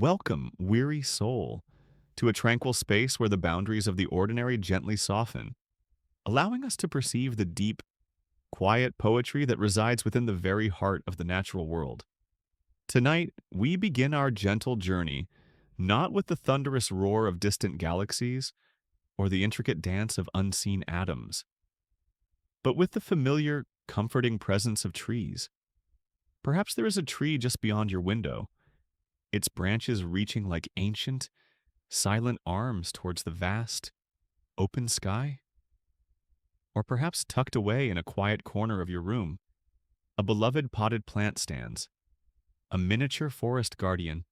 Welcome, weary soul, to a tranquil space where the boundaries of the ordinary gently soften, allowing us to perceive the deep, quiet poetry that resides within the very heart of the natural world. Tonight, we begin our gentle journey not with the thunderous roar of distant galaxies or the intricate dance of unseen atoms, but with the familiar, comforting presence of trees. Perhaps there is a tree just beyond your window, its branches reaching like ancient, silent arms towards the vast, open sky? Or perhaps tucked away in a quiet corner of your room, a beloved potted plant stands, a miniature forest guardian,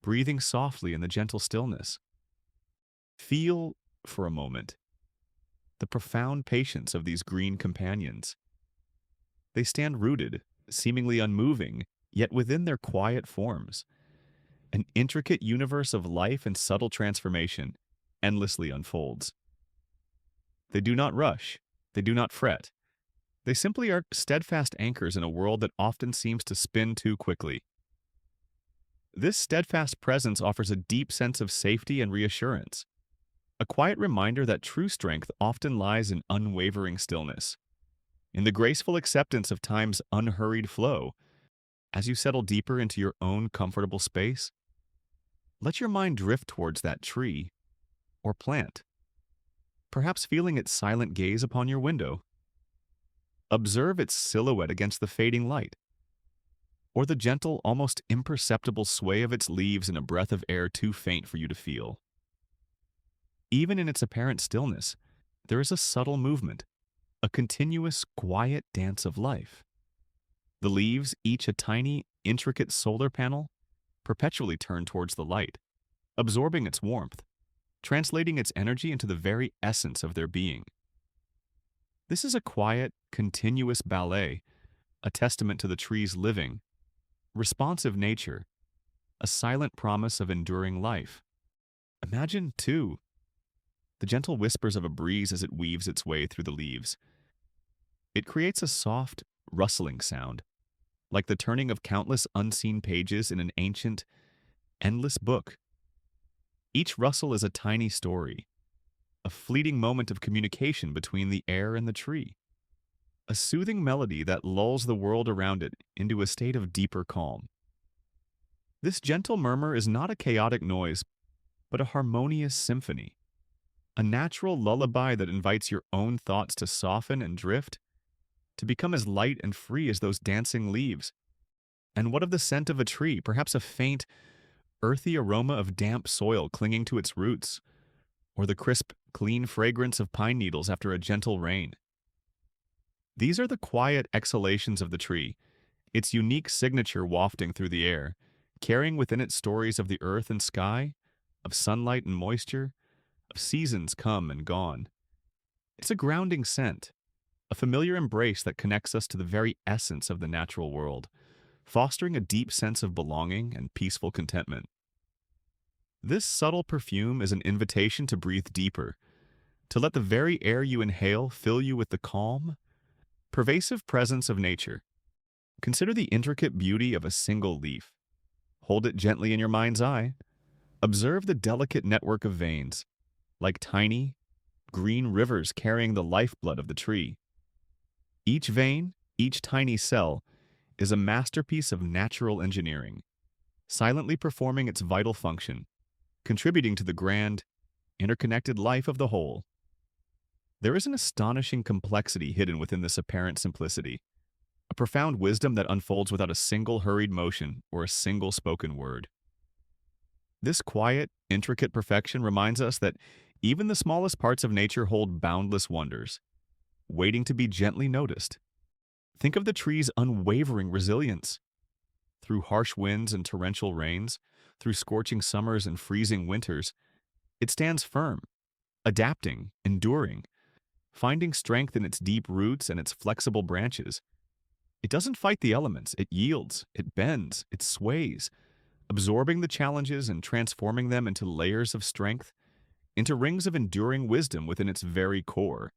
breathing softly in the gentle stillness. Feel, for a moment, the profound patience of these green companions. They stand rooted, seemingly unmoving, yet within their quiet forms, an intricate universe of life and subtle transformation endlessly unfolds. They do not rush, they do not fret. They simply are steadfast anchors in a world that often seems to spin too quickly. This steadfast presence offers a deep sense of safety and reassurance, a quiet reminder that true strength often lies in unwavering stillness, in the graceful acceptance of time's unhurried flow. As you settle deeper into your own comfortable space, let your mind drift towards that tree or plant, perhaps feeling its silent gaze upon your window. Observe its silhouette against the fading light, or the gentle, almost imperceptible sway of its leaves in a breath of air too faint for you to feel. Even in its apparent stillness, there is a subtle movement, a continuous, quiet dance of life. The leaves, each a tiny, intricate solar panel, perpetually turn towards the light, absorbing its warmth, translating its energy into the very essence of their being. This is a quiet, continuous ballet, a testament to the tree's living, responsive nature, a silent promise of enduring life. Imagine, too, the gentle whispers of a breeze as it weaves its way through the leaves. It creates a soft, rustling sound, like the turning of countless unseen pages in an ancient, endless book. Each rustle is a tiny story, a fleeting moment of communication between the air and the tree, a soothing melody that lulls the world around it into a state of deeper calm. This gentle murmur is not a chaotic noise, but a harmonious symphony, a natural lullaby that invites your own thoughts to soften and drift, to become as light and free as those dancing leaves. And what of the scent of a tree, perhaps a faint, earthy aroma of damp soil clinging to its roots, or the crisp, clean fragrance of pine needles after a gentle rain? These are the quiet exhalations of the tree, its unique signature wafting through the air, carrying within it stories of the earth and sky, of sunlight and moisture, of seasons come and gone. It's a grounding scent, a familiar embrace that connects us to the very essence of the natural world, fostering a deep sense of belonging and peaceful contentment. This subtle perfume is an invitation to breathe deeper, to let the very air you inhale fill you with the calm, pervasive presence of nature. Consider the intricate beauty of a single leaf. Hold it gently in your mind's eye. Observe the delicate network of veins, like tiny, green rivers carrying the lifeblood of the tree. Each vein, each tiny cell, is a masterpiece of natural engineering, silently performing its vital function, contributing to the grand, interconnected life of the whole. There is an astonishing complexity hidden within this apparent simplicity, a profound wisdom that unfolds without a single hurried motion or a single spoken word. This quiet, intricate perfection reminds us that even the smallest parts of nature hold boundless wonders, waiting to be gently noticed. Think of the tree's unwavering resilience. Through harsh winds and torrential rains, through scorching summers and freezing winters, it stands firm, adapting, enduring, finding strength in its deep roots and its flexible branches. It doesn't fight the elements, it yields, it bends, it sways, absorbing the challenges and transforming them into layers of strength, into rings of enduring wisdom within its very core.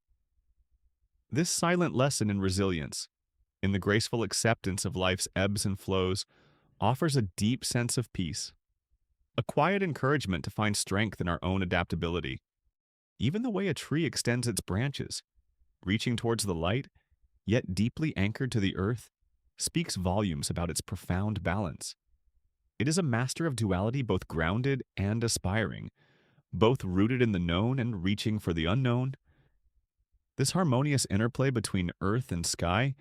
This silent lesson in resilience, in the graceful acceptance of life's ebbs and flows, offers a deep sense of peace. a quiet encouragement to find strength in our own adaptability. Even the way a tree extends its branches, reaching towards the light, yet deeply anchored to the earth, speaks volumes about its profound balance. It is a master of duality, both grounded and aspiring, both rooted in the known and reaching for the unknown. This harmonious interplay between earth and sky,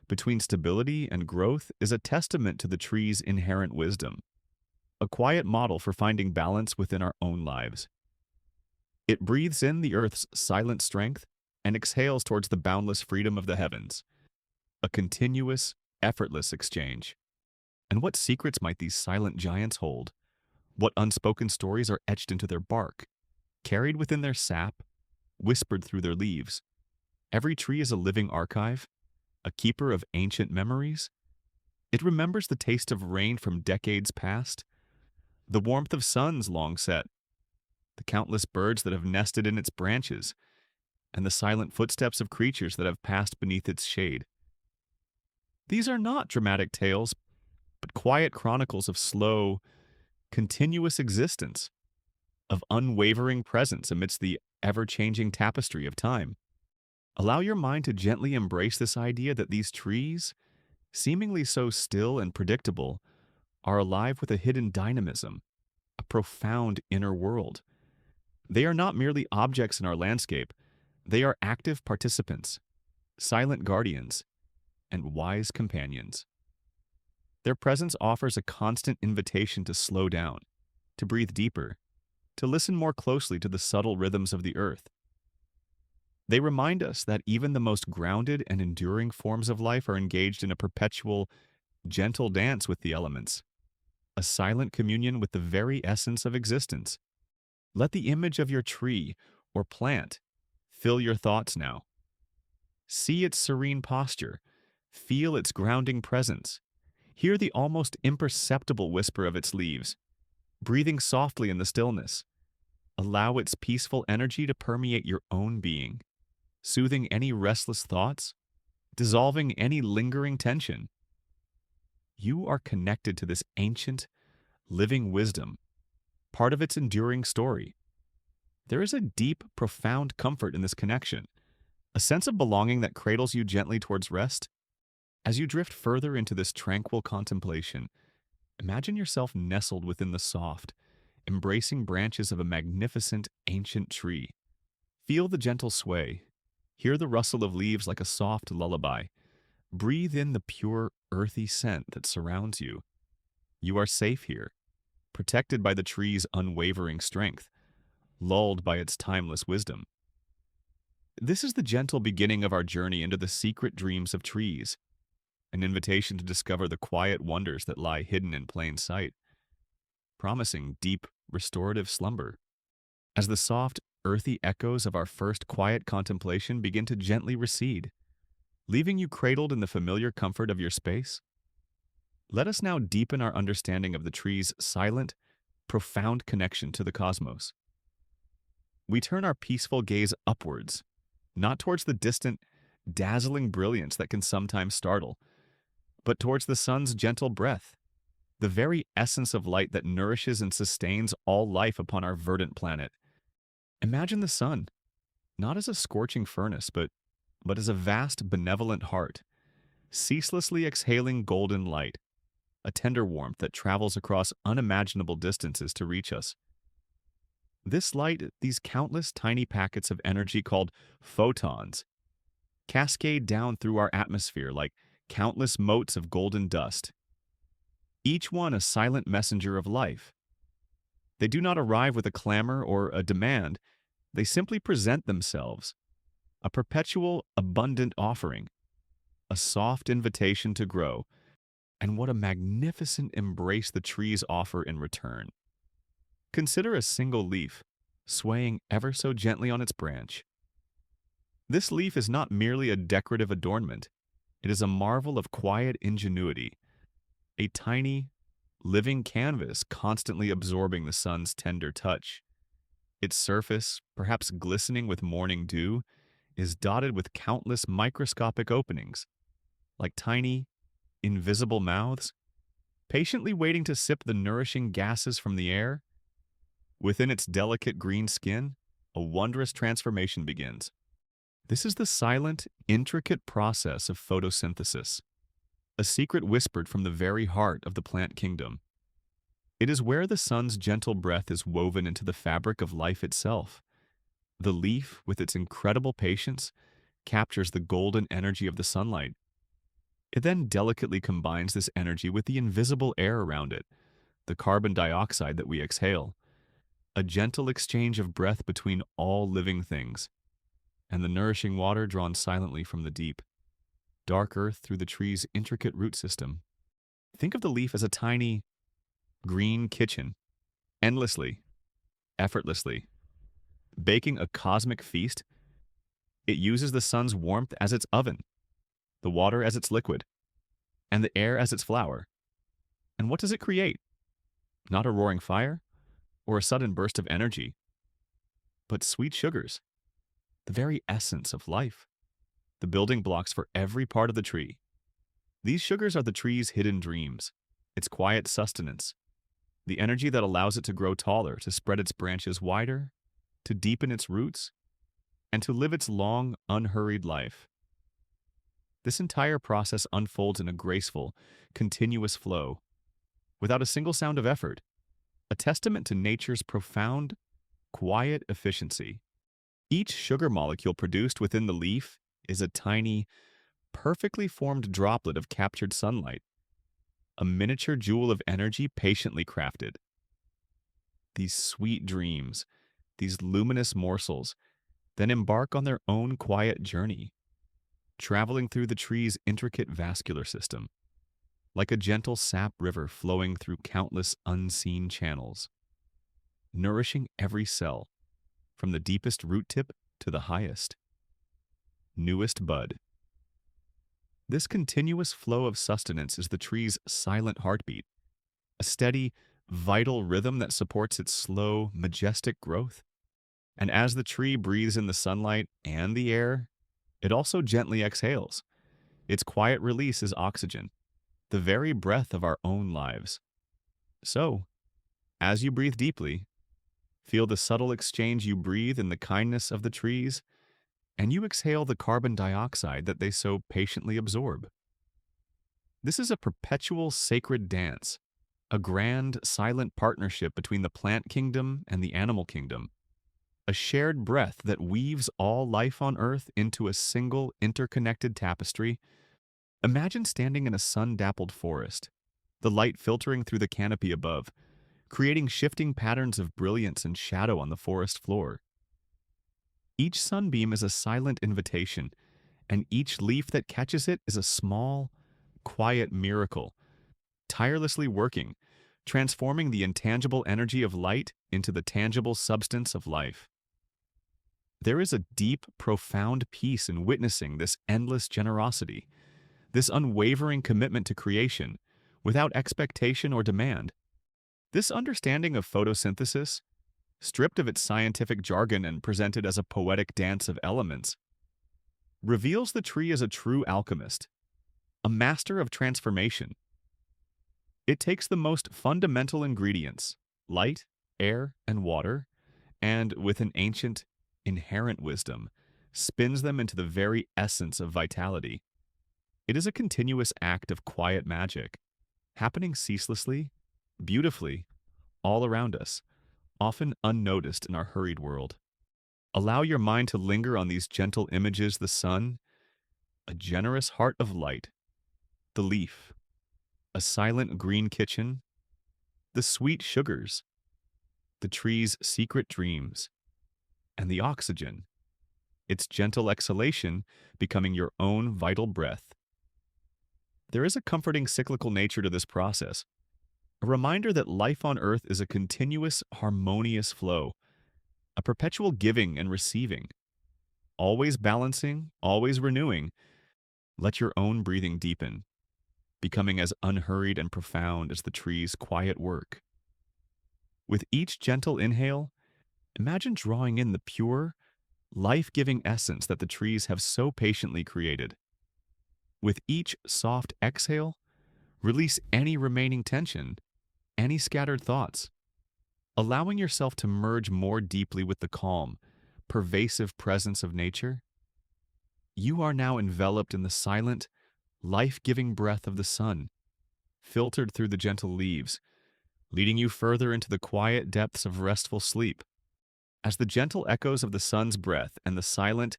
between stability and growth, is a testament to the tree's inherent wisdom, a quiet model for finding balance within our own lives. It breathes in the earth's silent strength and exhales towards the boundless freedom of the heavens, a continuous, effortless exchange. And what secrets might these silent giants hold? What unspoken stories are etched into their bark, carried within their sap, whispered through their leaves? Every tree is a living archive, a keeper of ancient memories. It remembers the taste of rain from decades past, the warmth of suns long set, the countless birds that have nested in its branches, and the silent footsteps of creatures that have passed beneath its shade. These are not dramatic tales, but quiet chronicles of slow, continuous existence, of unwavering presence amidst the ever-changing tapestry of time. Allow your mind to gently embrace this idea that these trees, seemingly so still and predictable, are alive with a hidden dynamism, a profound inner world. They are not merely objects in our landscape, they are active participants, silent guardians, and wise companions. Their presence offers a constant invitation to slow down, to breathe deeper, to listen more closely to the subtle rhythms of the earth. They remind us that even the most grounded and enduring forms of life are engaged in a perpetual, gentle dance with the elements, a silent communion with the very essence of existence. Let the image of your tree or plant fill your thoughts now. See its serene posture, feel its grounding presence, hear the almost imperceptible whisper of its leaves, breathing softly in the stillness. Allow its peaceful energy to permeate your own being, soothing any restless thoughts, dissolving any lingering tension. You are connected to this ancient, living wisdom, part of its enduring story. There is a deep, profound comfort in this connection, a sense of belonging that cradles you gently towards rest. As you drift further into this tranquil contemplation, imagine yourself nestled within the soft, embracing branches of a magnificent ancient tree. Feel the gentle sway. Hear the rustle of leaves like a soft lullaby. Breathe in the pure, earthy scent that surrounds you. You are safe here, protected by the tree's unwavering strength, lulled by its timeless wisdom. This is the gentle beginning of our journey into the secret dreams of trees, an invitation to discover the quiet wonders that lie hidden in plain sight, promising deep, restorative slumber. As the soft, earthy echoes of our first quiet contemplation begin to gently recede, leaving you cradled in the familiar comfort of your space, let us now deepen our understanding of the tree's silent, profound connection to the cosmos. We turn our peaceful gaze upwards, not towards the distant, dazzling brilliance that can sometimes startle, but towards the sun's gentle breath, the very essence of light that nourishes and sustains all life upon our verdant planet. Imagine the sun, not as a scorching furnace, but as a vast, benevolent heart, ceaselessly exhaling golden light, a tender warmth that travels across unimaginable distances to reach us. This light, these countless tiny packets of energy called photons, cascade down through our atmosphere like countless motes of golden dust, each one a silent messenger of life. They do not arrive with a clamor or a demand. They simply present themselves, a perpetual, abundant offering, a soft invitation to grow, and what a magnificent embrace the trees offer in return. Consider a single leaf, swaying ever so gently on its branch. This leaf is not merely a decorative adornment. It is a marvel of quiet ingenuity, a tiny, living canvas constantly absorbing the sun's tender touch. Its surface, perhaps glistening with morning dew, is dotted with countless microscopic openings, like tiny, invisible mouths, patiently waiting to sip the nourishing gases from the air. Within its delicate green skin, a wondrous transformation begins. This is the silent, intricate process of photosynthesis, a secret whispered from the very heart of the plant kingdom. It is where the sun's gentle breath is woven into the fabric of life itself. The leaf, with its incredible patience, captures the golden energy of the sunlight. It then delicately combines this energy with the invisible air around it, the carbon dioxide that we exhale, a gentle exchange of breath between all living things, and the nourishing water drawn silently from the deep, dark earth through the tree's intricate root system. Think of the leaf as a tiny, green kitchen, endlessly, effortlessly, baking a cosmic feast. It uses the sun's warmth as its oven, the water as its liquid, and the air as its flour. And what does it create? Not a roaring fire or a sudden burst of energy, but sweet sugars, the very essence of life, the building blocks for every part of the tree. These sugars are the tree's hidden dreams, its quiet sustenance, the energy that allows it to grow taller, to spread its branches wider, to deepen its roots, and to live its long, unhurried life. This entire process unfolds in a graceful, continuous flow, without a single sound of effort, a testament to nature's profound, quiet efficiency. Each sugar molecule produced within the leaf is a tiny, perfectly formed droplet of captured sunlight, a miniature jewel of energy patiently crafted. These sweet dreams, these luminous morsels, then embark on their own quiet journey, traveling through the tree's intricate vascular system, like a gentle sap river flowing through countless unseen channels, nourishing every cell, from the deepest root tip to the highest, newest bud. This continuous flow of sustenance is the tree's silent heartbeat, a steady, vital rhythm that supports its slow, majestic growth. And as the tree breathes in the sunlight and the air, it also gently exhales. Its quiet release is oxygen, the very breath of our own lives. So, as you breathe deeply, feel the subtle exchange you breathe in the kindness of the trees, and you exhale the carbon dioxide that they so patiently absorb. This is a perpetual sacred dance, a grand, silent partnership between the plant kingdom and the animal kingdom, a shared breath that weaves all life on Earth into a single, interconnected tapestry. Imagine standing in a sun-dappled forest, the light filtering through the canopy above, creating shifting patterns of brilliance and shadow on the forest floor. Each sunbeam is a silent invitation, and each leaf that catches it is a small, quiet miracle, tirelessly working, transforming the intangible energy of light into the tangible substance of life. There is a deep, profound peace in witnessing this endless generosity, this unwavering commitment to creation, without expectation or demand. This understanding of photosynthesis, stripped of its scientific jargon and presented as a poetic dance of elements, reveals the tree as a true alchemist, a master of transformation. It takes the most fundamental ingredients, light, air, and water, and, with an ancient, inherent wisdom, spins them into the very essence of vitality. It is a continuous act of quiet magic, happening ceaselessly, beautifully, all around us, often unnoticed in our hurried world. Allow your mind to linger on these gentle images: the sun, a generous heart of light; the leaf, a silent green kitchen; the sweet sugars, the tree's secret dreams; and the oxygen, its gentle exhalation becoming your own vital breath. There is a comforting cyclical nature to this process, a reminder that life on Earth is a continuous, harmonious flow, a perpetual giving and receiving, always balancing, always renewing. Let your own breathing deepen, becoming as unhurried and profound as the tree's quiet work. With each gentle inhale, imagine drawing in the pure, life-giving essence that the trees have so patiently created. With each soft exhale, release any remaining tension, any scattered thoughts. allowing yourself to merge more deeply with the calm, pervasive presence of nature. You are now enveloped in the silent, life-giving breath of the sun, filtered through the gentle leaves, leading you further into the quiet depths of restful sleep. As the gentle echoes of the sun's breath and the silent,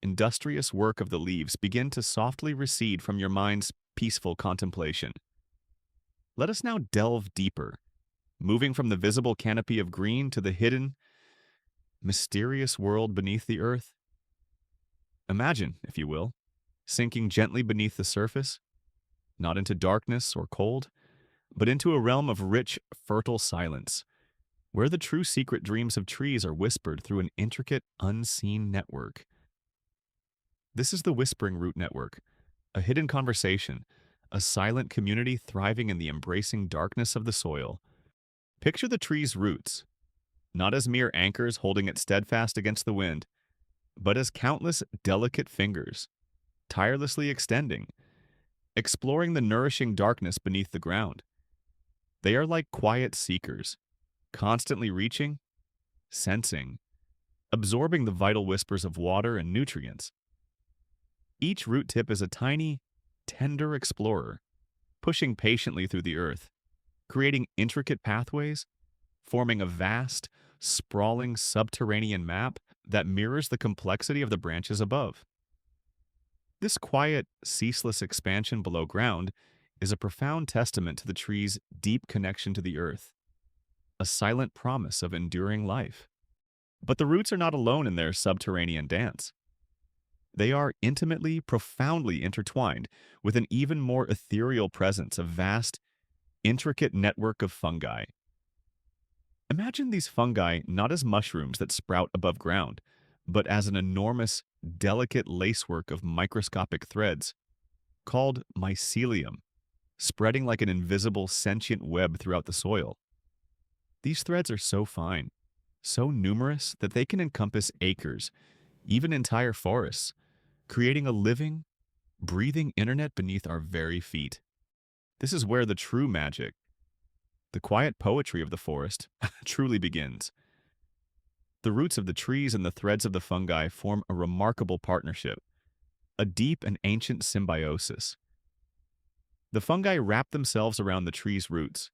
industrious work of the leaves begin to softly recede from your mind's peaceful contemplation, let us now delve deeper, moving from the visible canopy of green to the hidden, mysterious world beneath the earth. Imagine, if you will, sinking gently beneath the surface, not into darkness or cold, but into a realm of rich, fertile silence, where the true secret dreams of trees are whispered through an intricate, unseen network. This is the Whispering Root Network, a hidden conversation, a silent community thriving in the embracing darkness of the soil. Picture the tree's roots, not as mere anchors holding it steadfast against the wind, but as countless delicate fingers, tirelessly extending, exploring the nourishing darkness beneath the ground. They are like quiet seekers, constantly reaching, sensing, absorbing the vital whispers of water and nutrients. Each root tip is a tiny, tender explorer, pushing patiently through the earth, creating intricate pathways, forming a vast, sprawling subterranean map that mirrors the complexity of the branches above. This quiet, ceaseless expansion below ground is a profound testament to the tree's deep connection to the earth, a silent promise of enduring life. But the roots are not alone in their subterranean dance. They are intimately, profoundly intertwined with an even more ethereal presence, a vast, intricate network of fungi. Imagine these fungi not as mushrooms that sprout above ground, but as an enormous, delicate lacework of microscopic threads, called mycelium, spreading like an invisible, sentient web throughout the soil. These threads are so fine, so numerous that they can encompass acres, even entire forests, creating a living, breathing internet beneath our very feet. This is where the true magic, the quiet poetry of the forest, truly begins. The roots of the trees and the threads of the fungi form a remarkable partnership, a deep and ancient symbiosis. The fungi wrap themselves around the tree's roots,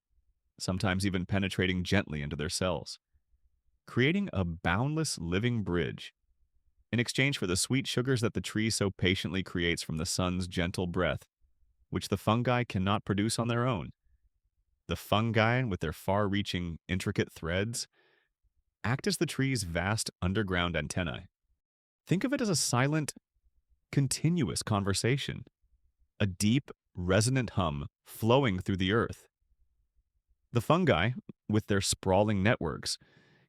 sometimes even penetrating gently into their cells, creating a boundless living bridge. In exchange for the sweet sugars that the tree so patiently creates from the sun's gentle breath, which the fungi cannot produce on their own. The fungi, with their far-reaching, intricate threads, act as the tree's vast underground antennae. Think of it as a silent, continuous conversation, a deep, resonant hum flowing through the earth. The fungi, with their sprawling networks,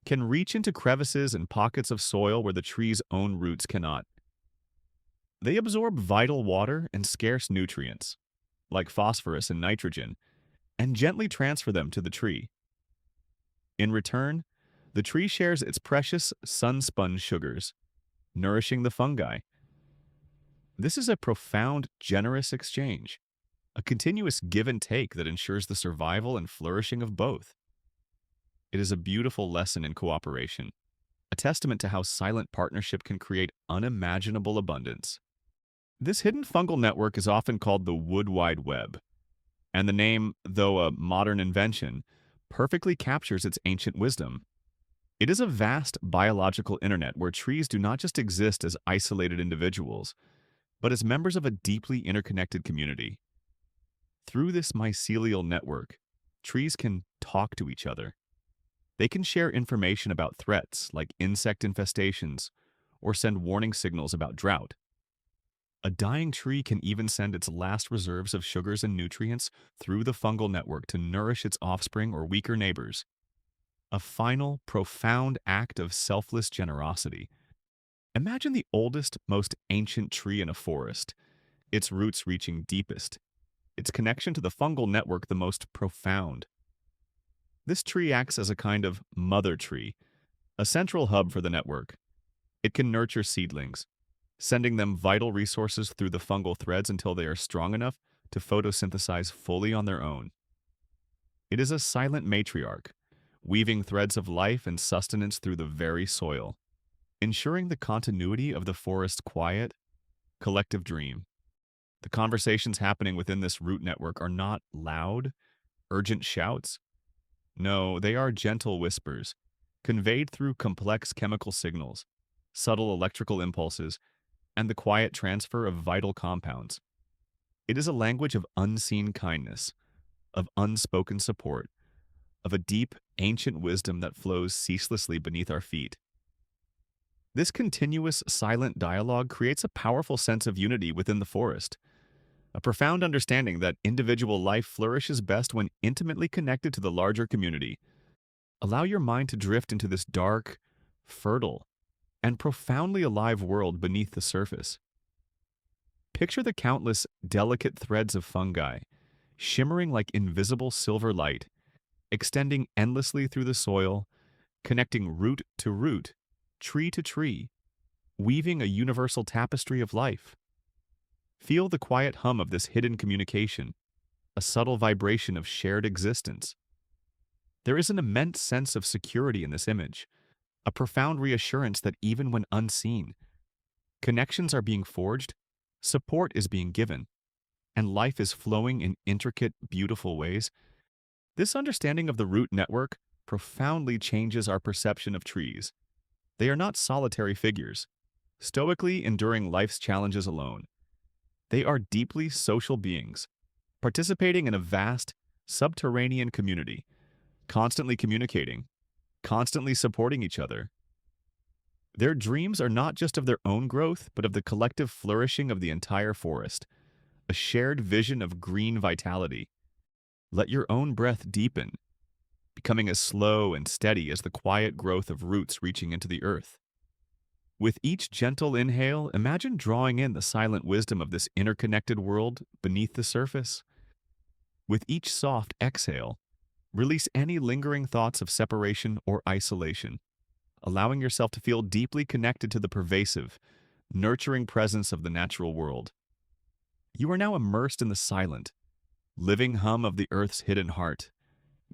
can reach into crevices and pockets of soil where the tree's own roots cannot. They absorb vital water and scarce nutrients, like phosphorus and nitrogen, and gently transfer them to the tree. In return, the tree shares its precious sun-spun sugars, nourishing the fungi. This is a profound, generous exchange, a continuous give and take that ensures the survival and flourishing of both. It is a beautiful lesson in cooperation, a testament to how silent partnership can create unimaginable abundance. This hidden fungal network is often called the Wood Wide Web, and the name, though a modern invention, perfectly captures its ancient wisdom. It is a vast biological internet where trees do not just exist as isolated individuals, but as members of a deeply interconnected community. Through this mycelial network, trees can talk to each other. They can share information about threats like insect infestations or send warning signals about drought. A dying tree can even send its last reserves of sugars and nutrients through the fungal network to nourish its offspring or weaker neighbors. A final, profound act of selfless generosity. Imagine the oldest, most ancient tree in a forest, its roots reaching deepest, its connection to the fungal network the most profound. This tree acts as a kind of mother tree, a central hub for the network. It can nurture seedlings, sending them vital resources through the fungal threads until they are strong enough to photosynthesize fully on their own. It is a silent matriarch, weaving threads of life and sustenance through the very soil, ensuring the continuity of the forest's quiet, collective dream. The conversations happening within this root network are not loud, urgent shouts. No, they are gentle whispers, conveyed through complex chemical signals, subtle electrical impulses, and the quiet transfer of vital compounds. It is a language of unseen kindness, of unspoken support, of a deep, ancient wisdom that flows ceaselessly beneath our feet. This continuous, silent dialogue creates a powerful sense of unity within the forest, a profound understanding that individual life flourishes best when intimately connected to the larger community. Allow your mind to drift into this dark, fertile, and profoundly alive world beneath the surface. Picture the countless, delicate threads of fungi, shimmering like invisible silver light, extending endlessly through the soil, connecting root to root, tree to tree, weaving a universal tapestry of life. Feel the quiet hum of this hidden communication, a subtle vibration of shared existence. There is an immense sense of security in this image, a profound reassurance that even when unseen, connections are being forged, support is being given, and life is flowing in intricate, beautiful ways. This understanding of the root network profoundly changes our perception of trees. They are not solitary figures, stoically enduring life's challenges alone. They are deeply social beings, participating in a vast, subterranean community, constantly communicating, constantly supporting each other. Their dreams are not just of their own growth, but of the collective flourishing of the entire forest, a shared vision of green vitality. Let your own breath deepen, becoming as slow and steady as the quiet growth of roots reaching into the earth. With each gentle inhale, imagine drawing in the silent wisdom of this interconnected world beneath the surface. With each soft exhale, release any lingering thoughts of separation or isolation, allowing yourself to feel deeply connected to the pervasive, nurturing presence of the natural world. You are now immersed in the silent, living hum of the earth's hidden heart,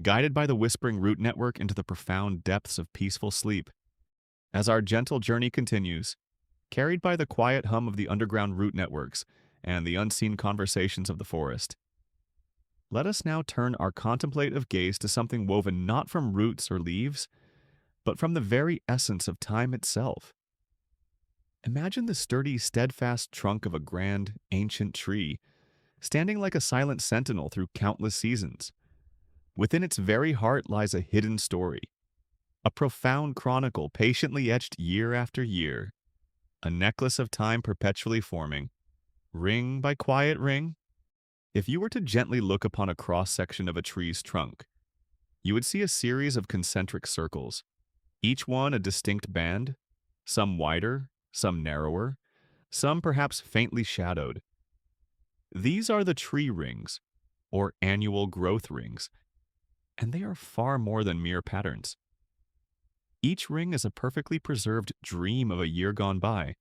guided by the whispering root network into the profound depths of peaceful sleep. As our gentle journey continues, carried by the quiet hum of the underground root networks and the unseen conversations of the forest, let us now turn our contemplative gaze to something woven not from roots or leaves, but from the very essence of time itself. Imagine the sturdy, steadfast trunk of a grand, ancient tree, standing like a silent sentinel through countless seasons. Within its very heart lies a hidden story, a profound chronicle patiently etched year after year, a necklace of time perpetually forming, ring by quiet ring. If you were to gently look upon a cross-section of a tree's trunk, you would see a series of concentric circles, each one a distinct band, some wider, some narrower, some perhaps faintly shadowed. These are the tree rings, or annual growth rings, and they are far more than mere patterns. Each ring is a perfectly preserved dream of a year gone by,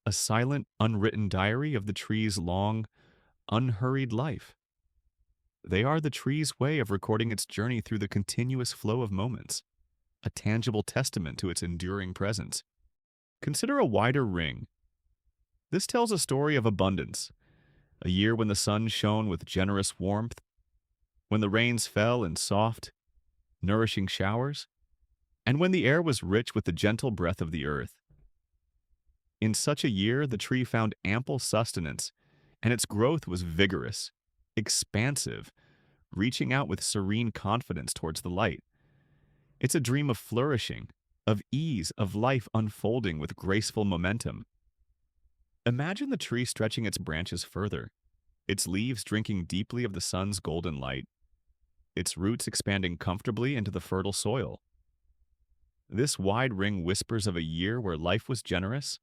a silent, unwritten diary of the tree's long, unhurried life. They are the tree's way of recording its journey through the continuous flow of moments, a tangible testament to its enduring presence. Consider a wider ring. This tells a story of abundance, a year when the sun shone with generous warmth, when the rains fell in soft, nourishing showers, and when the air was rich with the gentle breath of the earth. In such a year, the tree found ample sustenance, and its growth was vigorous, expansive, reaching out with serene confidence towards the light. It's a dream of flourishing, of ease, of life unfolding with graceful momentum. Imagine the tree stretching its branches further, its leaves drinking deeply of the sun's golden light, its roots expanding comfortably into the fertile soil. This wide ring whispers of a year where life was generous,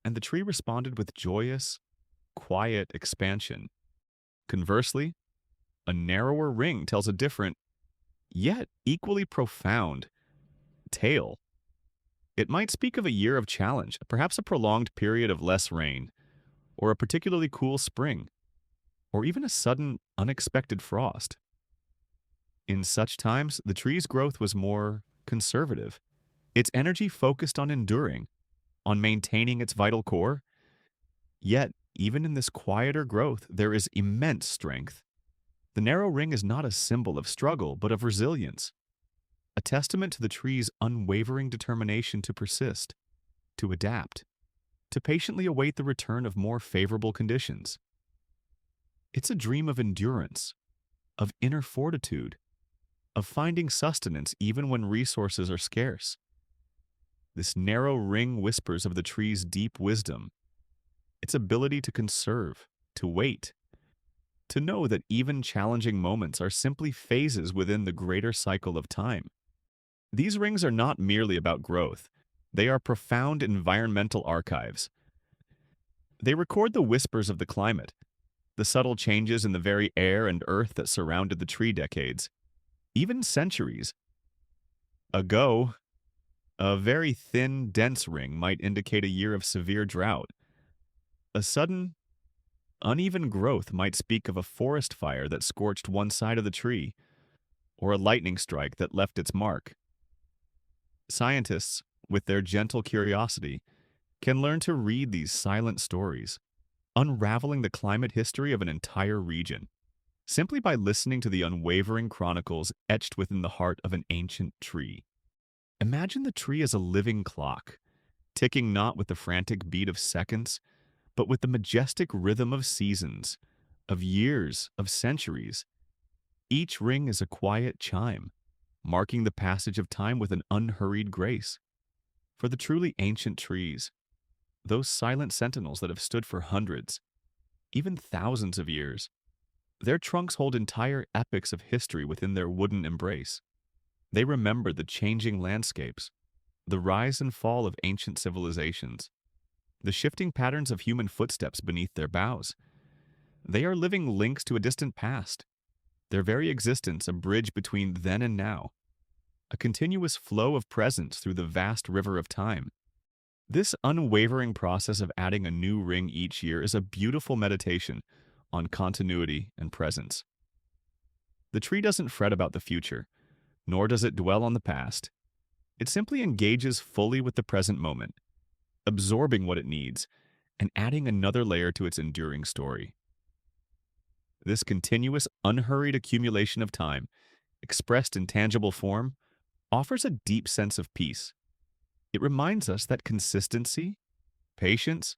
and the tree responded with joyous, quiet expansion. Conversely, a narrower ring tells a different, yet equally profound, tale. It might speak of a year of challenge, perhaps a prolonged period of less rain, or a particularly cool spring, or even a sudden, unexpected frost. In such times, the tree's growth was more conservative. Its energy focused on enduring, on maintaining its vital core. Yet, even in this quieter growth, there is immense strength. The narrow ring is not a symbol of struggle, but of resilience, a testament to the tree's unwavering determination to persist, to adapt, to patiently await the return of more favorable conditions. It's a dream of endurance, of inner fortitude, of finding sustenance even when resources are scarce. This narrow ring whispers of the tree's deep wisdom, its ability to conserve, to wait, to know that even challenging moments are simply phases within the greater cycle of time. These rings are not merely about growth. They are profound environmental archives. They record the whispers of the climate, the subtle changes in the very air and earth that surrounded the tree decades, even centuries ago. A very thin, dense ring might indicate a year of severe drought. A sudden, uneven growth might speak of a forest fire that scorched one side of the tree, or a lightning strike that left its mark. Scientists, with their gentle curiosity, can learn to read these silent stories, unraveling the climate history of an entire region, simply by listening to the unwavering chronicles etched within the heart of an ancient tree. Imagine the tree as a living clock, ticking not with the frantic beat of seconds, but with the majestic rhythm of seasons, of years, of centuries. Each ring is a quiet chime, marking the passage of time with an unhurried grace. For the truly ancient trees, those silent sentinels that have stood for hundreds, even thousands of years, their trunks hold entire epics of history within their wooden embrace. They remember the changing landscapes, the rise and fall of ancient civilizations, the shifting patterns of human footsteps beneath their boughs. They are living links to a distant past, their very existence a bridge between then and now, a continuous flow of presence through the vast river of time. This unwavering process of adding a new ring each year is a beautiful meditation on continuity and presence. The tree doesn't fret about the future, nor does it dwell on the past. It simply engages fully with the present moment, absorbing what it needs and adding another layer to its enduring story. This continuous, unhurried accumulation of time, expressed in tangible form, offers a deep sense of peace. It reminds us that consistency, patience,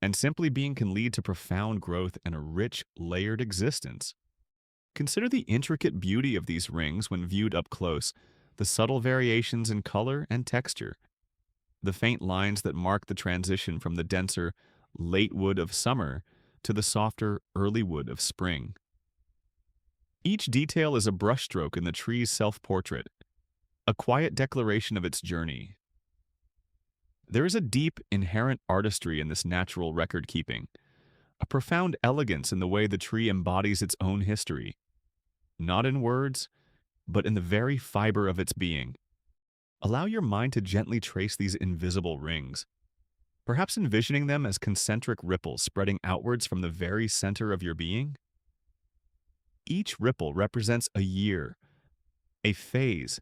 and simply being can lead to profound growth and a rich, layered existence. Consider the intricate beauty of these rings when viewed up close, the subtle variations in color and texture, the faint lines that mark the transition from the denser, late wood of summer to the softer, early wood of spring. Each detail is a brushstroke in the tree's self-portrait, a quiet declaration of its journey. There is a deep, inherent artistry in this natural record-keeping, a profound elegance in the way the tree embodies its own history, not in words, but in the very fiber of its being. Allow your mind to gently trace these invisible rings, perhaps envisioning them as concentric ripples spreading outwards from the very center of your being. Each ripple represents a year, a phase,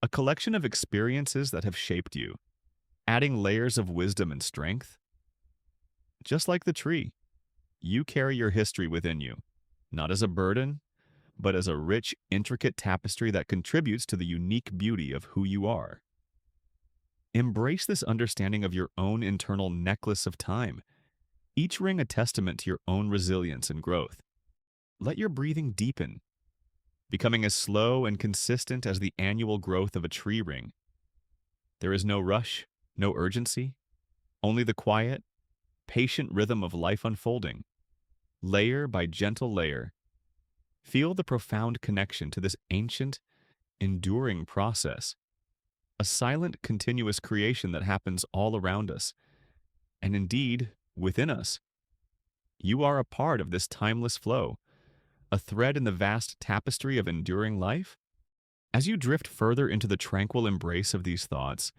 a collection of experiences that have shaped you, adding layers of wisdom and strength. Just like the tree, you carry your history within you, not as a burden, but as a rich, intricate tapestry that contributes to the unique beauty of who you are. Embrace this understanding of your own internal necklace of time, each ring a testament to your own resilience and growth. Let your breathing deepen, becoming as slow and consistent as the annual growth of a tree ring. There is no rush, no urgency, only the quiet, patient rhythm of life unfolding, layer by gentle layer. Feel the profound connection to this ancient, enduring process, a silent, continuous creation that happens all around us, and indeed, within us. You are a part of this timeless flow, a thread in the vast tapestry of enduring life. As you drift further into the tranquil embrace of these thoughts,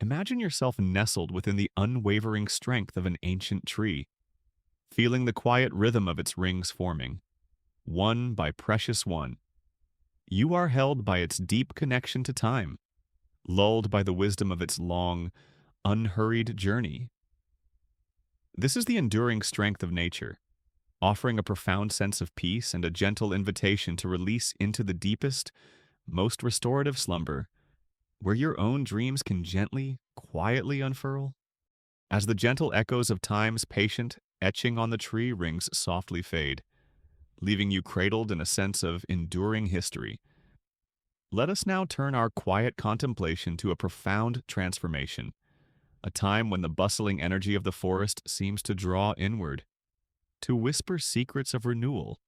imagine yourself nestled within the unwavering strength of an ancient tree, feeling the quiet rhythm of its rings forming, one by precious one, You are held by its deep connection to time, lulled by the wisdom of its long, unhurried journey. This is the enduring strength of nature, offering a profound sense of peace and a gentle invitation to release into the deepest, most restorative slumber, where your own dreams can gently, quietly unfurl. As the gentle echoes of time's patient etching on the tree rings softly fade, leaving you cradled in a sense of enduring history. Let us now turn our quiet contemplation to a profound transformation, a time when the bustling energy of the forest seems to draw inward, to whisper secrets of renewal.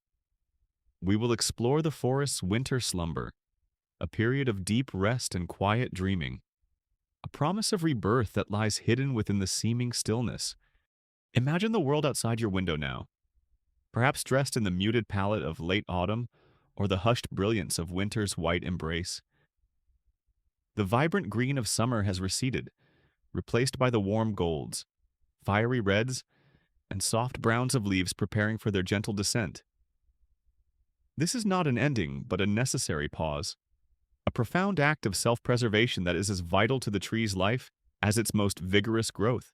We will explore the forest's winter slumber, a period of deep rest and quiet dreaming, a promise of rebirth that lies hidden within the seeming stillness. Imagine the world outside your window now, perhaps dressed in the muted palette of late autumn or the hushed brilliance of winter's white embrace. The vibrant green of summer has receded, replaced by the warm golds, fiery reds, and soft browns of leaves preparing for their gentle descent. This is not an ending, but a necessary pause, a profound act of self-preservation that is as vital to the tree's life as its most vigorous growth.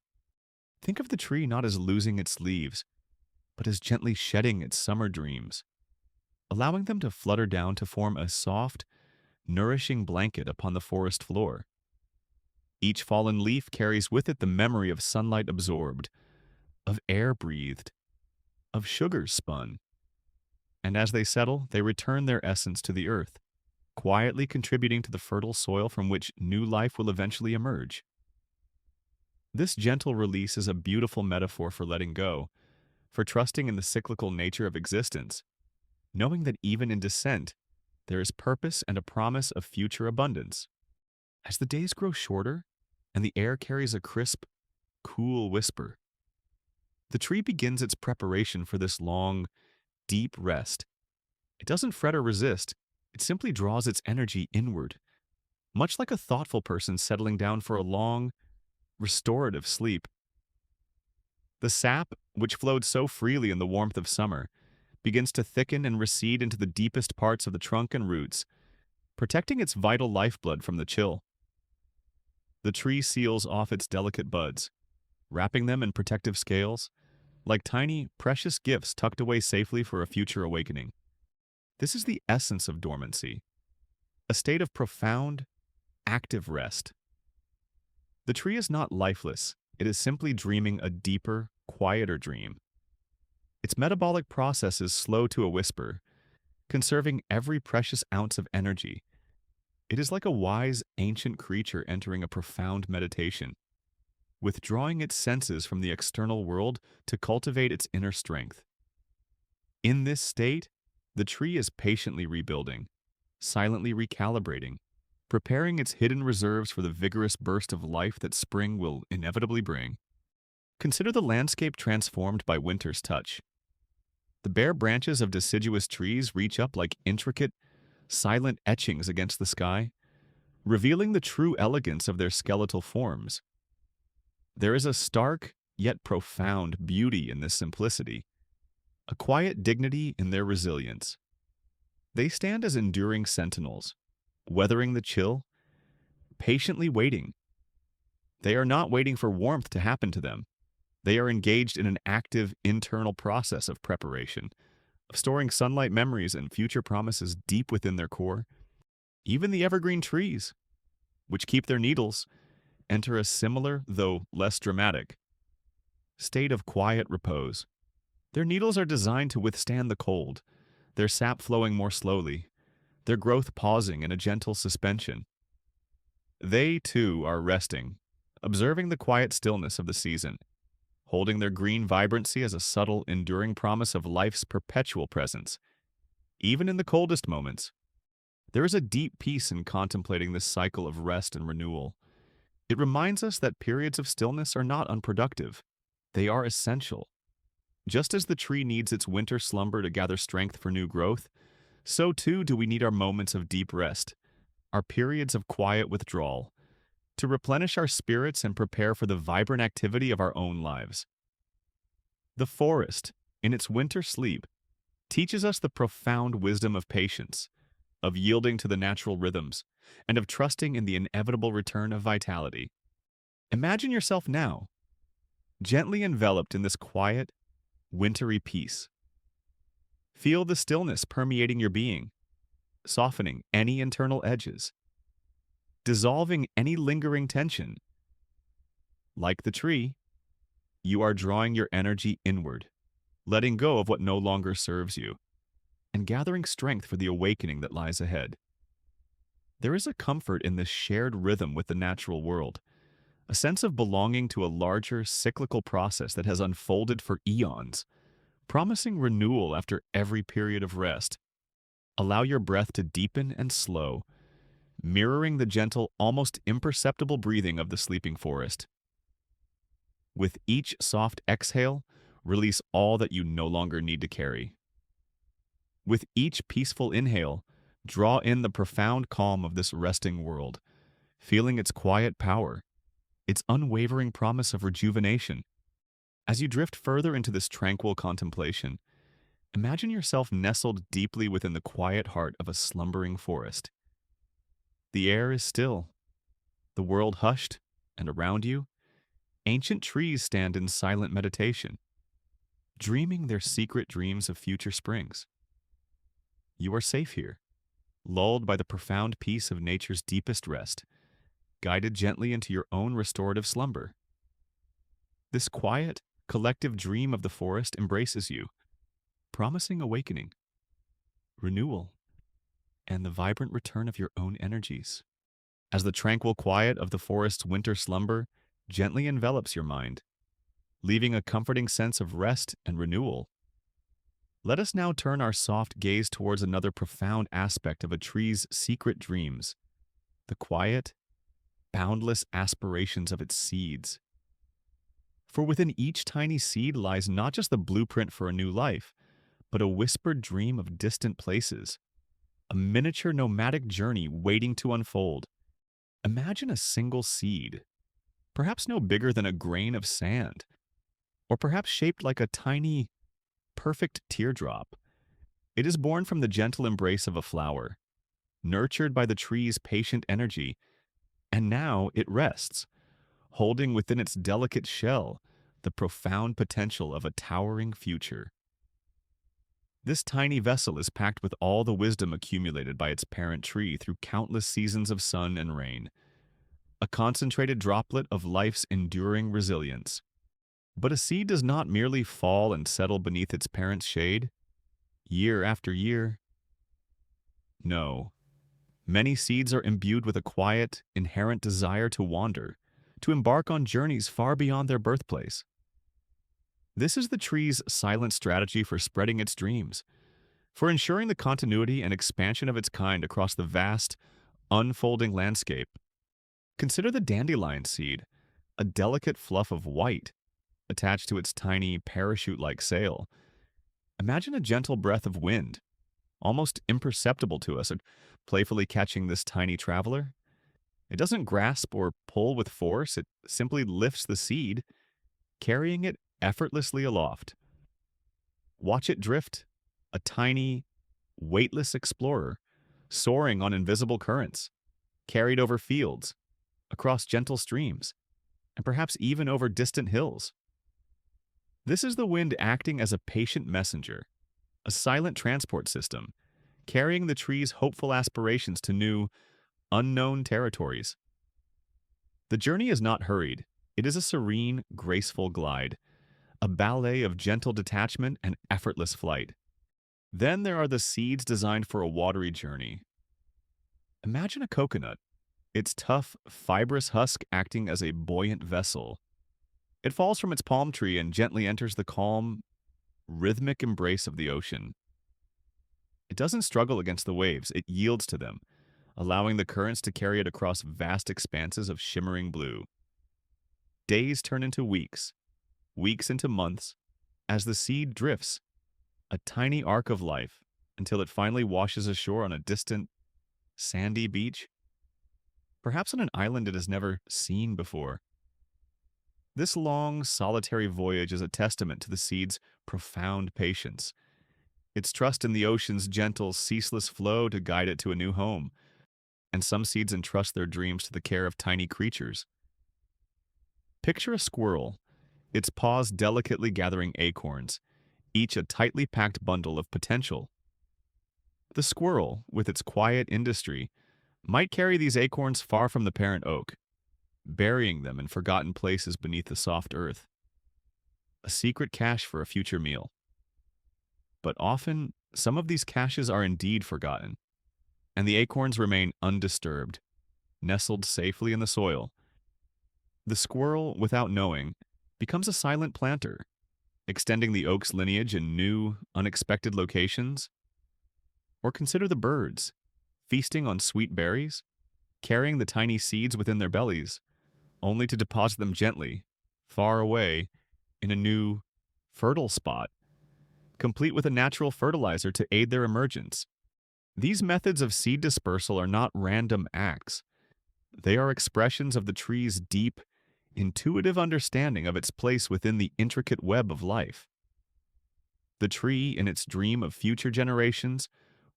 Think of the tree not as losing its leaves, but as gently shedding its summer dreams, allowing them to flutter down to form a soft, nourishing blanket upon the forest floor. Each fallen leaf carries with it the memory of sunlight absorbed, of air breathed, of sugars spun, and as they settle, they return their essence to the earth, quietly contributing to the fertile soil from which new life will eventually emerge. This gentle release is a beautiful metaphor for letting go, for trusting in the cyclical nature of existence, knowing that even in descent, there is purpose and a promise of future abundance. As the days grow shorter and the air carries a crisp, cool whisper, the tree begins its preparation for this long, deep rest. It doesn't fret or resist, it simply draws its energy inward, much like a thoughtful person settling down for a long, restorative sleep. The sap, which flowed so freely in the warmth of summer, begins to thicken and recede into the deepest parts of the trunk and roots, protecting its vital lifeblood from the chill. The tree seals off its delicate buds, wrapping them in protective scales, like tiny, precious gifts tucked away safely for a future awakening. This is the essence of dormancy, a state of profound, active rest. The tree is not lifeless, it is simply dreaming a deeper, quieter dream. Its metabolic process is slow to a whisper, conserving every precious ounce of energy. It is like a wise, ancient creature entering a profound meditation, withdrawing its senses from the external world to cultivate its inner strength. In this state, the tree is patiently rebuilding, silently recalibrating, preparing its hidden reserves for the vigorous burst of life that spring will inevitably bring. Consider the landscape transformed by winter's touch. The bare branches of deciduous trees reach up like intricate, silent etchings against the sky, revealing the true elegance of their skeletal forms. There is a stark, yet profound beauty in this simplicity, a quiet dignity in their resilience. They stand as enduring sentinels, weathering the chill, patiently waiting. They are not waiting for warmth to happen to them. They are engaged in an active internal process of preparation, of storing sunlight memories and future promises deep within their core. Even the evergreen trees, which keep their needles, enter a similar, though less dramatic, state of quiet repose. Their needles are designed to withstand the cold, their sap flowing more slowly, their growth pausing in a gentle suspension. They, too, are resting, observing the quiet stillness of the season, holding their green vibrancy as a subtle, enduring promise of life's perpetual presence. Even in the coldest moments, there is a deep peace in contemplating this cycle of rest and renewal. It reminds us that periods of stillness are not unproductive. They are essential. Just as the tree needs its winter slumber to gather strength for new growth, so too do we need our moments of deep rest, our periods of quiet withdrawal, to replenish our spirits and prepare for the vibrant activity of our own lives. The forest, in its winter sleep, teaches us the profound wisdom of patience, of yielding to the natural rhythms, and of trusting in the inevitable return of vitality. Imagine yourself now, gently enveloped in this quiet, wintry peace. Feel the stillness permeating your being, softening any internal edges, dissolving any lingering tension. Like the tree, you are drawing your energy inward, letting go of what no longer serves you, and gathering strength for the awakening that lies ahead. There is a comfort in this shared rhythm with the natural world, a sense of belonging to a larger cyclical process that has unfolded for eons, promising renewal after every period of rest. Allow your breath to deepen and slow, mirroring the gentle, almost imperceptible breathing of the sleeping forest. With each soft exhale, release all that you no longer need to carry. With each peaceful inhale, draw in the profound calm of this resting world, feeling its quiet power, its unwavering promise of rejuvenation. As you drift further into this tranquil contemplation, imagine yourself nestled deeply within the quiet heart of a slumbering forest. The air is still, the world hushed, and around you, ancient trees stand in silent meditation, dreaming their secret dreams of future springs. You are safe here, lulled by the profound peace of nature's deepest rest, guided gently into your own restorative slumber. This quiet, collective dream of the forest embraces you, promising awakening, renewal, and the vibrant return of your own energies. As the tranquil quiet of the forest's winter slumber gently envelops your mind, leaving a comforting sense of rest and renewal, let us now turn our soft gaze towards another profound aspect of a tree's secret dreams, the quiet, boundless aspirations of its seeds. For within each tiny seed lies not just the blueprint for a new life, but a whispered dream of distant places, a miniature nomadic journey waiting to unfold. Imagine a single seed, perhaps no bigger than a grain of sand, or perhaps shaped like a tiny, perfect teardrop. It is born from the gentle embrace of a flower, nurtured by the tree's patient energy, and now it rests, holding within its delicate shell the profound potential of a towering future. This tiny vessel is packed with all the wisdom accumulated by its parent tree through countless seasons of sun and rain, a concentrated droplet of life's enduring resilience. But a seed does not merely fall and settle beneath its parent's shade, year after year. No, many seeds are imbued with a quiet, inherent desire to wander, to embark on journeys far beyond their birthplace. This is the tree's silent strategy for spreading its dreams, for ensuring the continuity and expansion of its kind across the vast, unfolding landscape. Consider the dandelion seed, a delicate fluff of white attached to its tiny parachute-like sail. Imagine a gentle breath of wind, almost imperceptible to us, playfully catching this tiny traveler. It doesn't grasp or pull with force, it simply lifts the seed, carrying it effortlessly aloft. Watch it drift, a tiny, weightless explorer, soaring on invisible currents, carried over fields, across gentle streams, and perhaps even over distant hills. This is the wind acting as a patient messenger, a silent transport system, carrying the tree's hopeful aspirations to new, unknown territories. The journey is not hurried. It is a serene, graceful glide, a ballet of gentle detachment and effortless flight. Then there are the seeds designed for a watery journey. Imagine a coconut, its tough, fibrous husk acting as a buoyant vessel. It falls from its palm tree and gently enters the calm, rhythmic embrace of the ocean. It doesn't struggle against the waves, it yields to them, allowing the currents to carry it across vast expanses of shimmering blue. Days turn into weeks, weeks into months, as the seed drifts, a tiny arc of life, until it finally washes ashore on a distant, sandy beach, perhaps on an island it has never seen before. This long, solitary voyage is a testament to the seed's profound patience. Its trust in the ocean's gentle, ceaseless flow to guide it to a new home. And some seeds entrust their dreams to the care of tiny creatures. Picture a squirrel, its paws delicately gathering acorns, each a tightly packed bundle of potential. The squirrel, with its quiet industry, might carry these acorns far from the parent oak, burying them in forgotten places beneath the soft earth, a secret cache for a future meal. But often, some of these caches are indeed forgotten, and the acorns remain undisturbed, nestled safely in the soil. The squirrel, without knowing, becomes a silent planter, extending the oak's lineage in new, unexpected locations. Or consider the birds, feasting on sweet berries, carrying the tiny seeds within their bellies, only to deposit them gently, far away, in a new, fertile spot, complete with a natural fertilizer to aid their emergence. These methods of seed dispersal are not random acts. They are expressions of the tree's deep, intuitive understanding of its place within the intricate web of life. The tree, in its dream of future generations,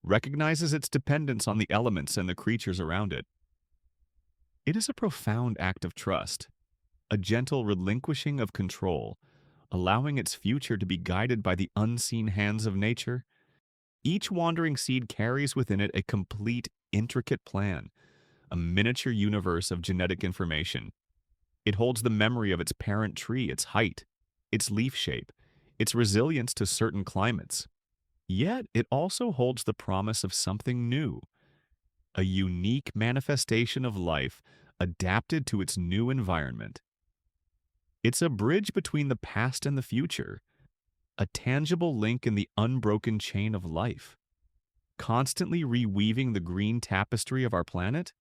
recognizes its dependence on the elements and the creatures around it. It is a profound act of trust, a gentle relinquishing of control, allowing its future to be guided by the unseen hands of nature. Each wandering seed carries within it a complete, intricate plan, a miniature universe of genetic information. It holds the memory of its parent tree, its height, its leaf shape, its resilience to certain climates. Yet it also holds the promise of something new, a unique manifestation of life adapted to its new environment. It's a bridge between the past and the future, a tangible link in the unbroken chain of life. Constantly reweaving the green tapestry of our planet,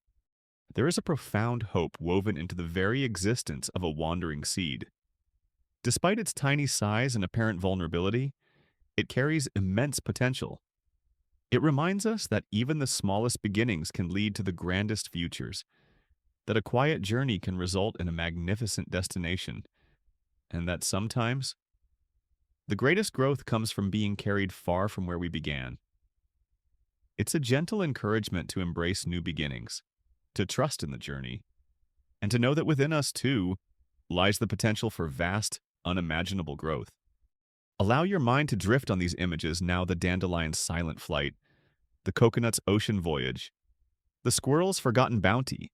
there is a profound hope woven into the very existence of a wandering seed. Despite its tiny size and apparent vulnerability, it carries immense potential. It reminds us that even the smallest beginnings can lead to the grandest futures, that a quiet journey can result in a magnificent destination, and that sometimes the greatest growth comes from being carried far from where we began. It's a gentle encouragement to embrace new beginnings, to trust in the journey, and to know that within us, too, lies the potential for vast, unimaginable growth. Allow your mind to drift on these images now: the dandelion's silent flight, the coconut's ocean voyage, the squirrel's forgotten bounty.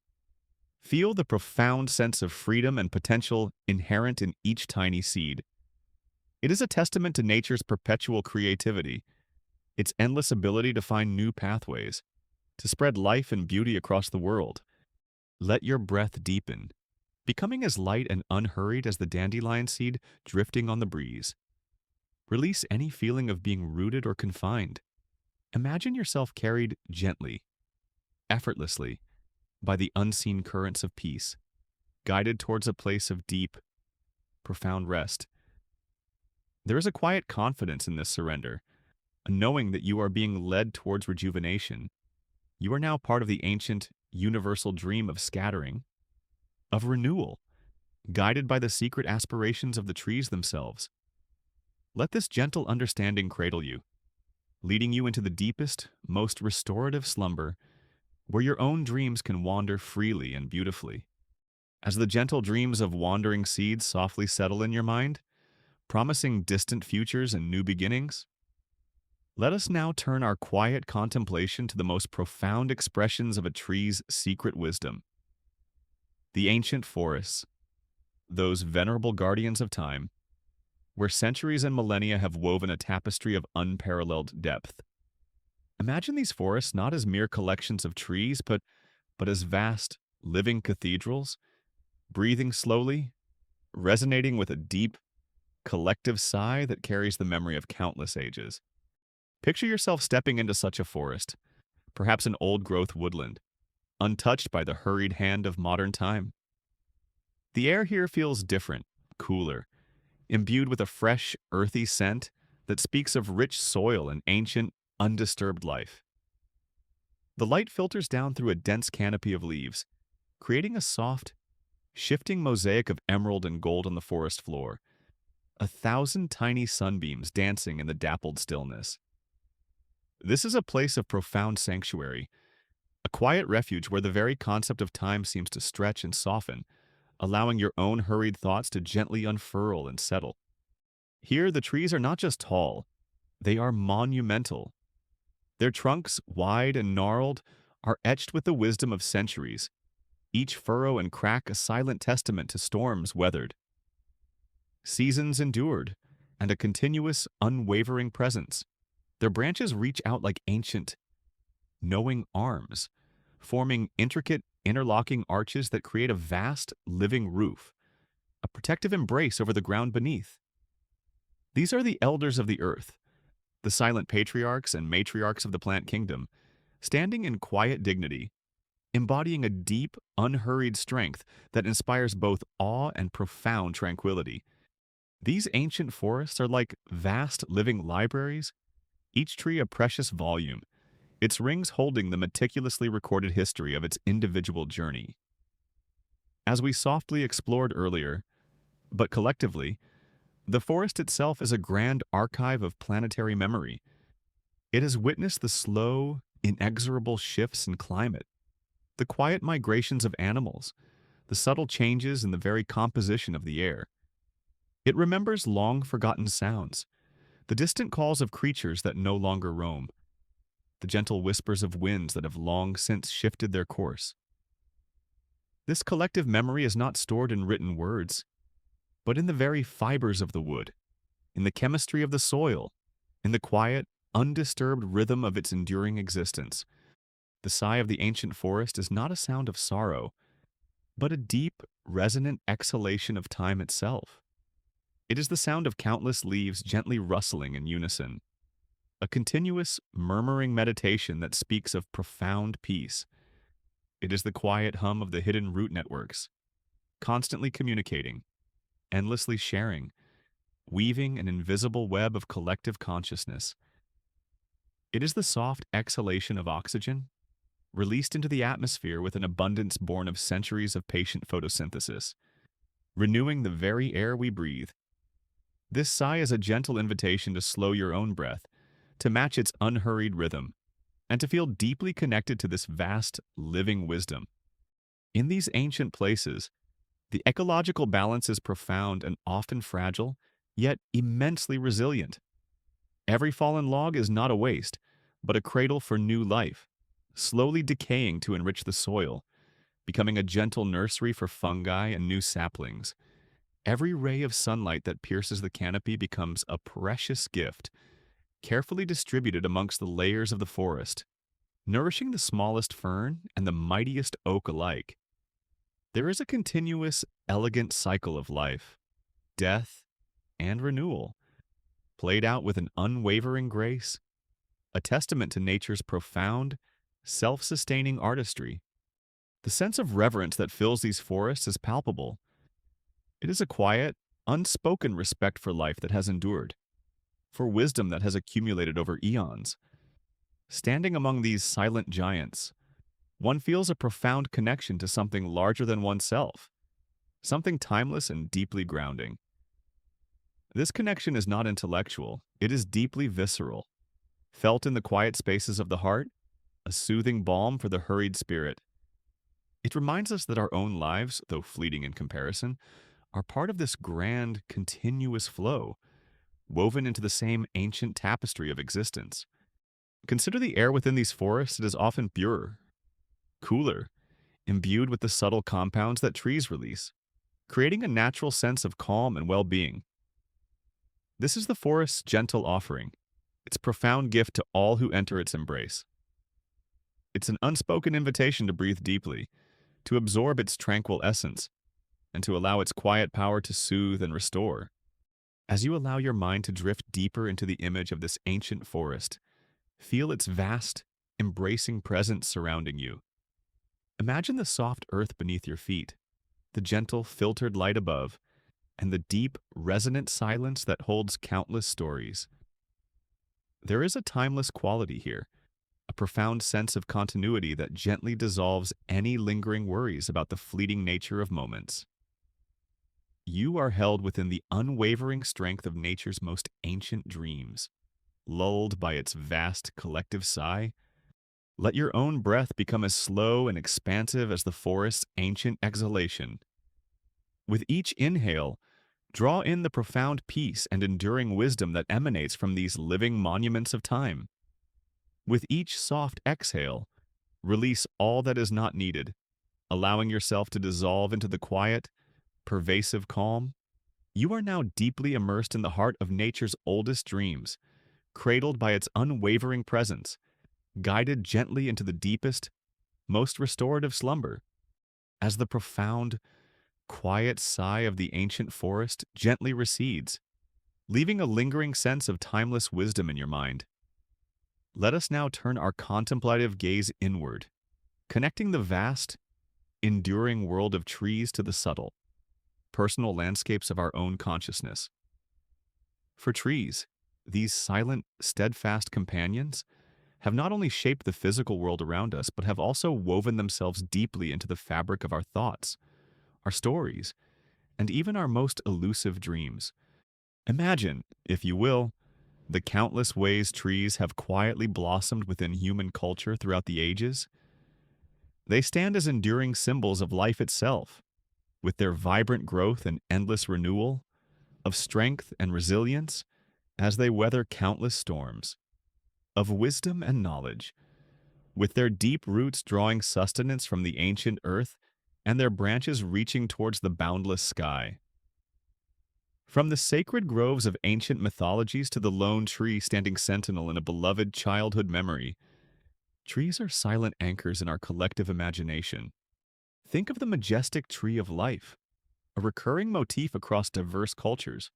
Feel the profound sense of freedom and potential inherent in each tiny seed. It is a testament to nature's perpetual creativity, its endless ability to find new pathways, to spread life and beauty across the world. Let your breath deepen, becoming as light and unhurried as the dandelion seed drifting on the breeze. Release any feeling of being rooted or confined. Imagine yourself carried gently, effortlessly, by the unseen currents of peace, guided towards a place of deep, profound rest. There is a quiet confidence in this surrender, a knowing that you are being led towards rejuvenation. You are now part of the ancient, universal dream of scattering, of renewal, guided by the secret aspirations of the trees themselves. Let this gentle understanding cradle you, leading you into the deepest, most restorative slumber, where your own dreams can wander freely and beautifully. As the gentle dreams of wandering seeds softly settle in your mind, promising distant futures and new beginnings, let us now turn our quiet contemplation to the most profound expressions of a tree's secret wisdom. The ancient forests, those venerable guardians of time, where centuries and millennia have woven a tapestry of unparalleled depth. Imagine these forests not as mere collections of trees, but as vast, living cathedrals, breathing slowly, resonating with a deep, collective sigh that carries the memory of countless ages. Picture yourself stepping into such a forest, perhaps an old-growth woodland, untouched by the hurried hand of modern time. The air here feels different, cooler, imbued with a fresh, earthy scent that speaks of rich soil and ancient, undisturbed life. The light filters down through a dense canopy of leaves, creating a soft, shifting mosaic of emerald and gold on the forest floor, 1,000 tiny sunbeams dancing in the dappled stillness. This is a place of profound sanctuary, a quiet refuge where the very concept of time seems to stretch and soften, allowing your own hurried thoughts to gently unfurl and settle. Here, the trees are not just tall, they are monumental. Their trunks, wide and gnarled, are etched with the wisdom of centuries, each furrow and crack a silent testament to storms weathered, seasons endured, and a continuous, unwavering presence. Their branches reach out like ancient, knowing arms, forming intricate, interlocking arches that create a vast, living roof, a protective embrace over the ground beneath. These are the elders of the earth, the silent patriarchs and matriarchs of the plant kingdom, standing in quiet dignity, embodying a deep, unhurried strength that inspires both awe and profound tranquility. These ancient forests are like vast living libraries, each tree a precious volume, its rings holding the meticulously recorded history of its individual journey. As we softly explored earlier, but collectively, the forest itself is a grand archive of planetary memory. It has witnessed the slow, inexorable shifts in climate, the quiet migrations of animals, the subtle changes in the very composition of the air. It remembers long-forgotten sounds, the distant calls of creatures that no longer roam, the gentle whispers of winds that have long since shifted their course. This collective memory is not stored in written words, but in the very fibers of the wood, in the chemistry of the soil, in the quiet, undisturbed rhythm of its enduring existence. The sigh of the ancient forest is not a sound of sorrow, but a deep, resonant exhalation of time itself. It is the sound of countless leaves gently rustling in unison, a continuous, murmuring meditation that speaks of profound peace. It is the quiet hum of the hidden root networks, constantly communicating, endlessly sharing, weaving an invisible web of collective consciousness. It is the soft exhalation of oxygen, released into the atmosphere with an abundance born of centuries of patient photosynthesis, renewing the very air we breathe. This sigh is a gentle invitation to slow your own breath, to match its unhurried rhythm, and to feel deeply connected to this vast, living wisdom. In these ancient places, the ecological balance is profound and often fragile, yet immensely resilient. Every fallen log is not a waste, but a cradle for new life, slowly decaying to enrich the soil, becoming a gentle nursery for fungi and new saplings. Every ray of sunlight that pierces the canopy becomes a precious gift, carefully distributed amongst the layers of the forest, nourishing the smallest fern and the mightiest oak alike. There is a continuous, elegant cycle of life, death, and renewal, played out with an unwavering grace, a testament to nature's profound, self-sustaining artistry. The sense of reverence that fills these forests is palpable. It is a quiet, unspoken respect for life that has endured, for wisdom that has accumulated over eons. Standing among these silent giants, one feels a profound connection to something larger than oneself, something timeless and deeply grounding. This connection is not intellectual, it is deeply visceral, felt in the quiet spaces of the heart, a soothing balm for the hurried spirit. It reminds us that our own lives, though fleeting in comparison, are part of this grand, continuous flow, woven into the same ancient tapestry of existence. Consider the air within these forests. It is often purer, cooler, imbued with the subtle compounds that trees release, creating a natural sense of calm and well-being. This is the forest's gentle offering, its profound gift to all who enter its embrace. It's an unspoken invitation to breathe deeply, to absorb its tranquil essence, and to allow its quiet power to soothe and restore. As you allow your mind to drift deeper into the image of this ancient forest, feel its vast, embracing presence surrounding you. Imagine the soft earth beneath your feet, the gentle, filtered light above, and the deep, resonant silence that holds countless stories. There is a timeless quality here, a profound sense of continuity that gently dissolves any lingering worries about the fleeting nature of moments. You are held within the unwavering strength of nature's most ancient dreams. lulled by its vast collective sigh. Let your own breath become as slow and expansive as the forest's ancient exhalation. With each inhale, draw in the profound peace and enduring wisdom that emanates from these living monuments of time. With each soft exhale, release all that is not needed, allowing yourself to dissolve into the quiet, pervasive calm. You are now deeply immersed in the heart of nature's oldest dreams, cradled by its unwavering presence, guided gently into the deepest, most restorative slumber. As the profound, quiet sigh of the ancient forest gently recedes, leaving a lingering sense of timeless wisdom in your mind. Let us now turn our contemplative gaze inward, connecting the vast, enduring world of trees to the subtle, personal landscapes of our own consciousness. For trees, these silent, steadfast companions have not only shaped the physical world around us, but have also woven themselves deeply into the fabric of our thoughts, our stories, and even our most elusive dreams. Imagine, if you will, the countless ways trees have quietly blossomed within human culture throughout the ages. They stand as enduring symbols of life itself, with their vibrant growth and endless renewal, of strength and resilience as they weather countless storms, of wisdom and knowledge, with their deep roots drawing sustenance from the ancient earth and their branches reaching towards the boundless sky. From the sacred groves of ancient mythologies to the lone tree standing sentinel in a beloved childhood memory, trees are silent anchors in our collective imagination. Think of the majestic tree of life, a recurring motif across diverse cultures,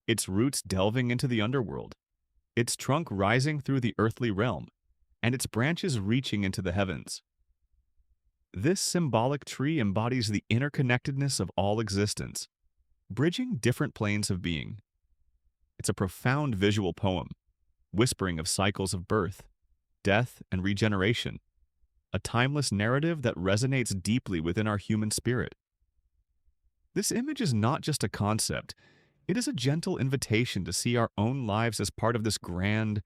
its roots delving into the underworld, its trunk rising through the earthly realm, and its branches reaching into the heavens. This symbolic tree embodies the interconnectedness of all existence, bridging different planes of being. It's a profound visual poem, whispering of cycles of birth, death, and regeneration, a timeless narrative that resonates deeply within our human spirit. This image is not just a concept, it is a gentle invitation to see our own lives as part of this grand,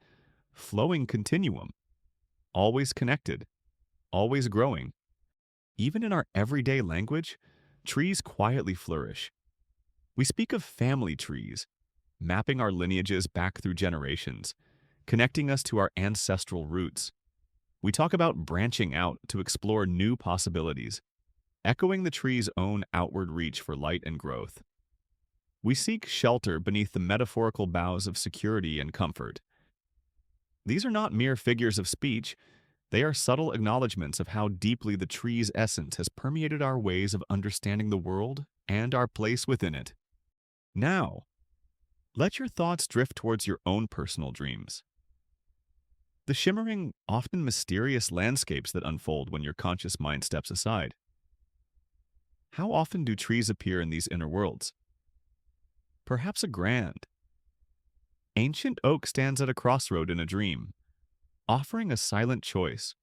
flowing continuum, always connected, always growing. Even in our everyday language, trees quietly flourish. We speak of family trees, mapping our lineages back through generations, connecting us to our ancestral roots. We talk about branching out to explore new possibilities, echoing the tree's own outward reach for light and growth. We seek shelter beneath the metaphorical boughs of security and comfort. These are not mere figures of speech, they are subtle acknowledgments of how deeply the tree's essence has permeated our ways of understanding the world and our place within it. Now, let your thoughts drift towards your own personal dreams. The shimmering, often mysterious landscapes that unfold when your conscious mind steps aside. How often do trees appear in these inner worlds? Perhaps a grand, ancient oak stands at a crossroad in a dream, offering a silent choice,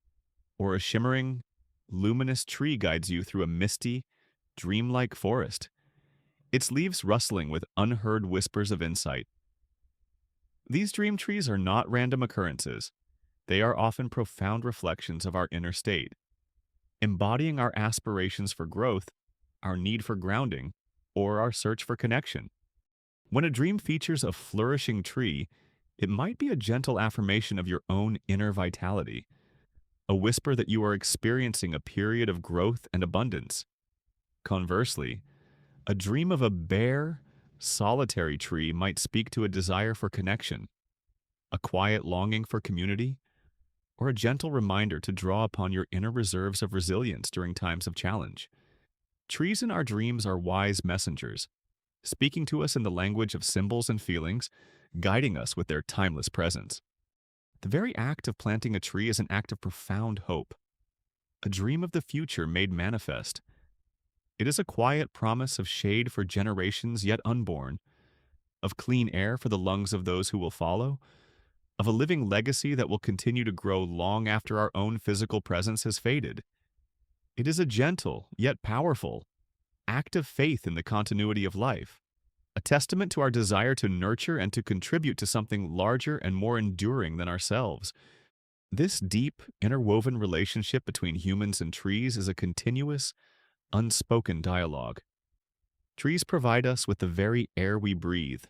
or a shimmering, luminous tree guides you through a misty, dreamlike forest, its leaves rustling with unheard whispers of insight. These dream trees are not random occurrences. They are often profound reflections of our inner state, embodying our aspirations for growth, our need for grounding, or our search for connection. When a dream features a flourishing tree, it might be a gentle affirmation of your own inner vitality, a whisper that you are experiencing a period of growth and abundance. Conversely, a dream of a bare, solitary tree might speak to a desire for connection, a quiet longing for community, or a gentle reminder to draw upon your inner reserves of resilience during times of challenge. Trees in our dreams are wise messengers, speaking to us in the language of symbols and feelings, guiding us with their timeless presence. The very act of planting a tree is an act of profound hope, a dream of the future made manifest. It is a quiet promise of shade for generations yet unborn, of clean air for the lungs of those who will follow, of a living legacy that will continue to grow long after our own physical presence has faded. It is a gentle, yet powerful, act of faith in the continuity of life, a testament to our desire to nurture and to contribute to something larger and more enduring than ourselves. This deep, interwoven relationship between humans and trees is a continuous, unspoken dialogue. Trees provide us with the very air we breathe,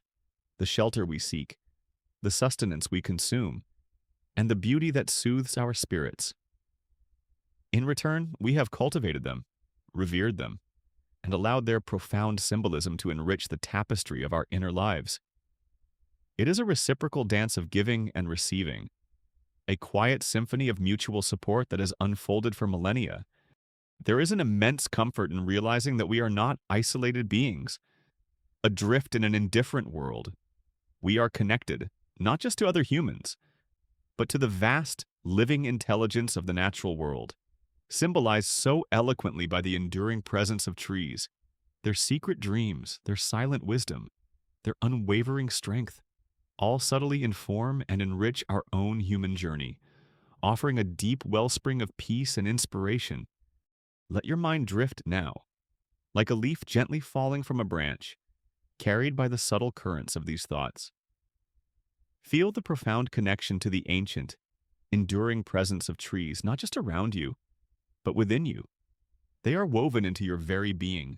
the shelter we seek, the sustenance we consume, and the beauty that soothes our spirits. In return, we have cultivated them, revered them, and allowed their profound symbolism to enrich the tapestry of our inner lives. It is a reciprocal dance of giving and receiving, a quiet symphony of mutual support that has unfolded for millennia. There is an immense comfort in realizing that we are not isolated beings, adrift in an indifferent world. We are connected, not just to other humans, but to the vast, living intelligence of the natural world, symbolized so eloquently by the enduring presence of trees, their secret dreams, their silent wisdom, their unwavering strength, all subtly inform and enrich our own human journey, offering a deep wellspring of peace and inspiration. Let your mind drift now, like a leaf gently falling from a branch, carried by the subtle currents of these thoughts. Feel the profound connection to the ancient, enduring presence of trees, not just around you, but within you. They are woven into your very being,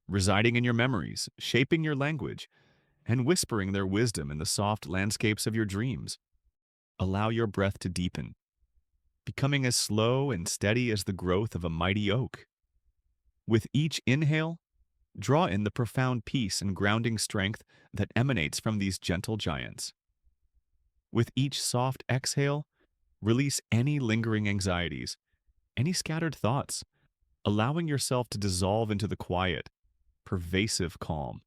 residing in your memories, shaping your language, and whispering their wisdom in the soft landscapes of your dreams. Allow your breath to deepen, becoming as slow and steady as the growth of a mighty oak. With each inhale, draw in the profound peace and grounding strength that emanates from these gentle giants. With each soft exhale, release any lingering anxieties, any scattered thoughts, allowing yourself to dissolve into the quiet, pervasive calm.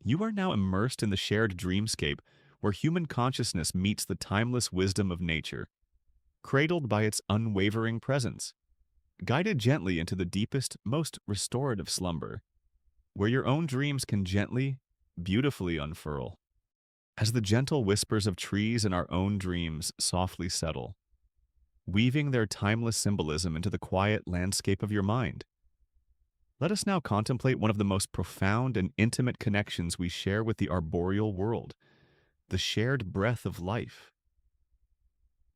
You are now immersed in the shared dreamscape where human consciousness meets the timeless wisdom of nature, cradled by its unwavering presence, guided gently into the deepest, most restorative slumber, where your own dreams can gently, beautifully unfurl. As the gentle whispers of trees in our own dreams softly settle, weaving their timeless symbolism into the quiet landscape of your mind. Let us now contemplate one of the most profound and intimate connections we share with the arboreal world, the shared breath of life.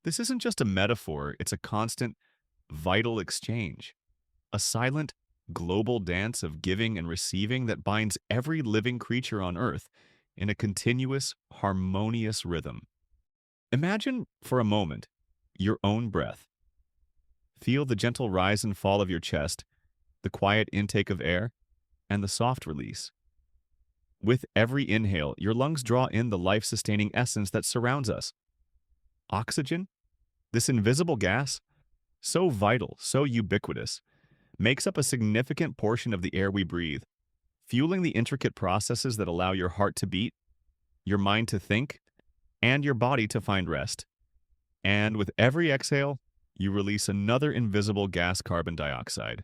This isn't just a metaphor, it's a constant, vital exchange, a silent, global dance of giving and receiving that binds every living creature on Earth in a continuous, harmonious rhythm. Imagine, for a moment, your own breath. Feel the gentle rise and fall of your chest, the quiet intake of air, and the soft release. With every inhale, your lungs draw in the life-sustaining essence that surrounds us. Oxygen, this invisible gas, so vital, so ubiquitous, makes up a significant portion of the air we breathe, fueling the intricate processes that allow your heart to beat, your mind to think, and your body to find rest. And with every exhale, you release another invisible gas, carbon dioxide,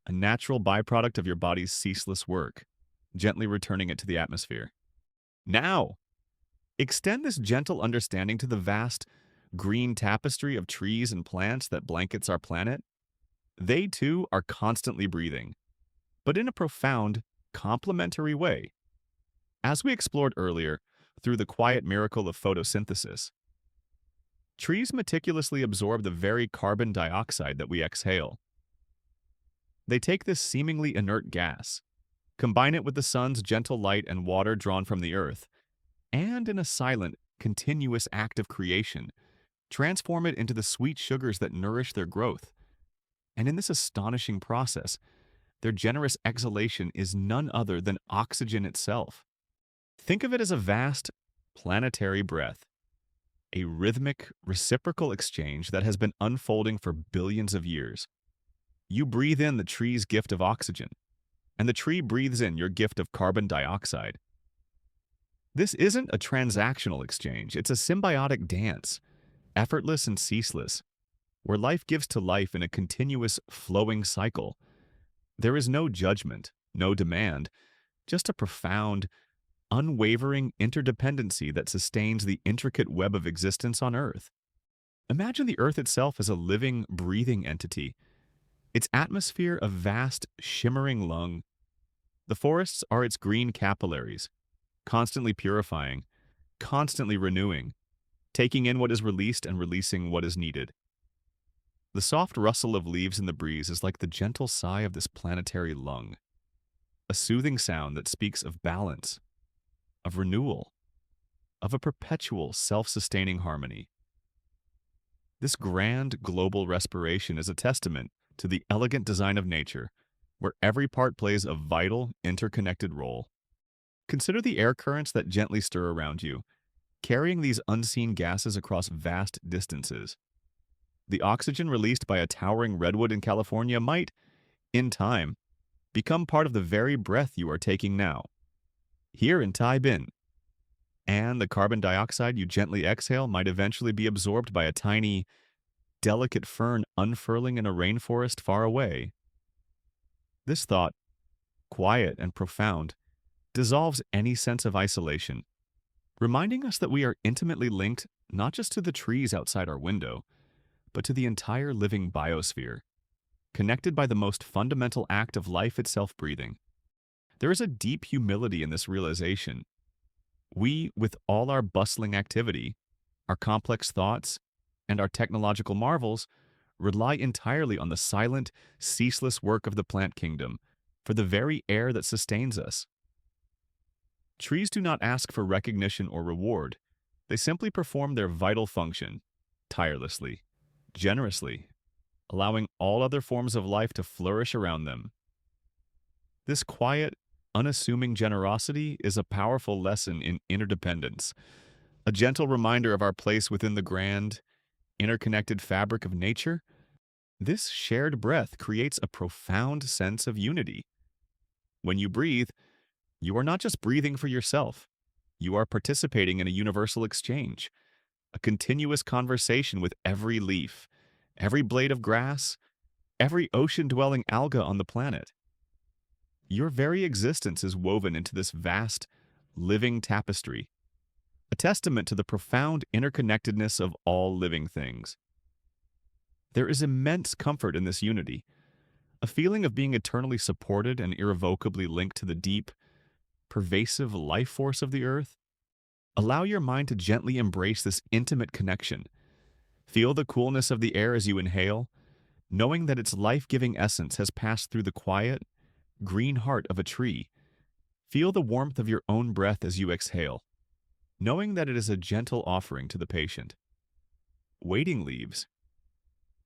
a natural byproduct of your body's ceaseless work, gently returning it to the atmosphere. Now, extend this gentle understanding to the vast, green tapestry of trees and plants that blankets our planet. They, too, are constantly breathing, but in a profound, complementary way. As we explored earlier, through the quiet miracle of photosynthesis, trees meticulously absorb the very carbon dioxide that we exhale. They take this seemingly inert gas, combine it with the sun's gentle light and water drawn from the earth, and in a silent, continuous act of creation, transform it into the sweet sugars that nourish their growth. And in this astonishing process, their generous exhalation is none other than oxygen itself. Think of it as a vast, planetary breath, a rhythmic, reciprocal exchange that has been unfolding for billions of years. You breathe in the tree's gift of oxygen, and the tree breathes in your gift of carbon dioxide. This isn't a transactional exchange, it's a symbiotic dance, effortless and ceaseless, where life gives to life in a continuous, flowing cycle. There is no judgment, no demand, just a profound, unwavering interdependency that sustains the intricate web of existence on Earth. Imagine the Earth itself as a living, breathing entity, its atmosphere a vast, shimmering lung. The forests are its green capillaries, constantly purifying, constantly renewing, taking in what is released and releasing what is needed. The soft rustle of leaves in the breeze is like the gentle sigh of this planetary lung, a soothing sound that speaks of balance, of renewal, of a perpetual self-sustaining harmony. This grand global respiration is a testament to the elegant design of nature, where every part plays a vital, interconnected role. Consider the air currents that gently stir around you, carrying these unseen gases across vast distances. The oxygen released by a towering redwood in California might, in time, become part of the very breath you are taking now. Here in Tai Bin, and the carbon dioxide you gently exhale might eventually be absorbed by a tiny, delicate fern unfurling in a rainforest far away. This thought, quiet and profound, dissolves any sense of isolation, reminding us that we are intimately linked not just to the trees outside our window, but to the entire living biosphere, connected by the most fundamental act of life itself, breathing. There is a deep humility in this realization. We, with all our bustling activity, our complex thoughts, and our technological marvels, rely entirely on the silent, ceaseless work of the plant kingdom for the very air that sustains us. Trees do not ask for recognition or reward. They simply perform their vital function, tirelessly, generously, allowing all other forms of life to flourish around them. This quiet, unassuming generosity is a powerful lesson in interdependence, a gentle reminder of our place within the grand, interconnected fabric of nature. This shared breath creates a profound sense of unity. When you breathe, you are not just breathing for yourself. You are participating in a universal exchange, a continuous conversation with every leaf, every blade of grass, every ocean-dwelling alga on the planet. Your very existence is woven into this vast, living tapestry, a testament to the profound interconnectedness of all living things. There is immense comfort in this unity, a feeling of being eternally supported and irrevocably linked to the deep, pervasive life force of the earth. Allow your mind to gently embrace this intimate connection. Feel the coolness of the air as you inhale, knowing that its life-giving essence has passed through the quiet, green heart of a tree. Feel the warmth of your own breath as you exhale, knowing that it is a gentle offering to the patient. Waiting leaves.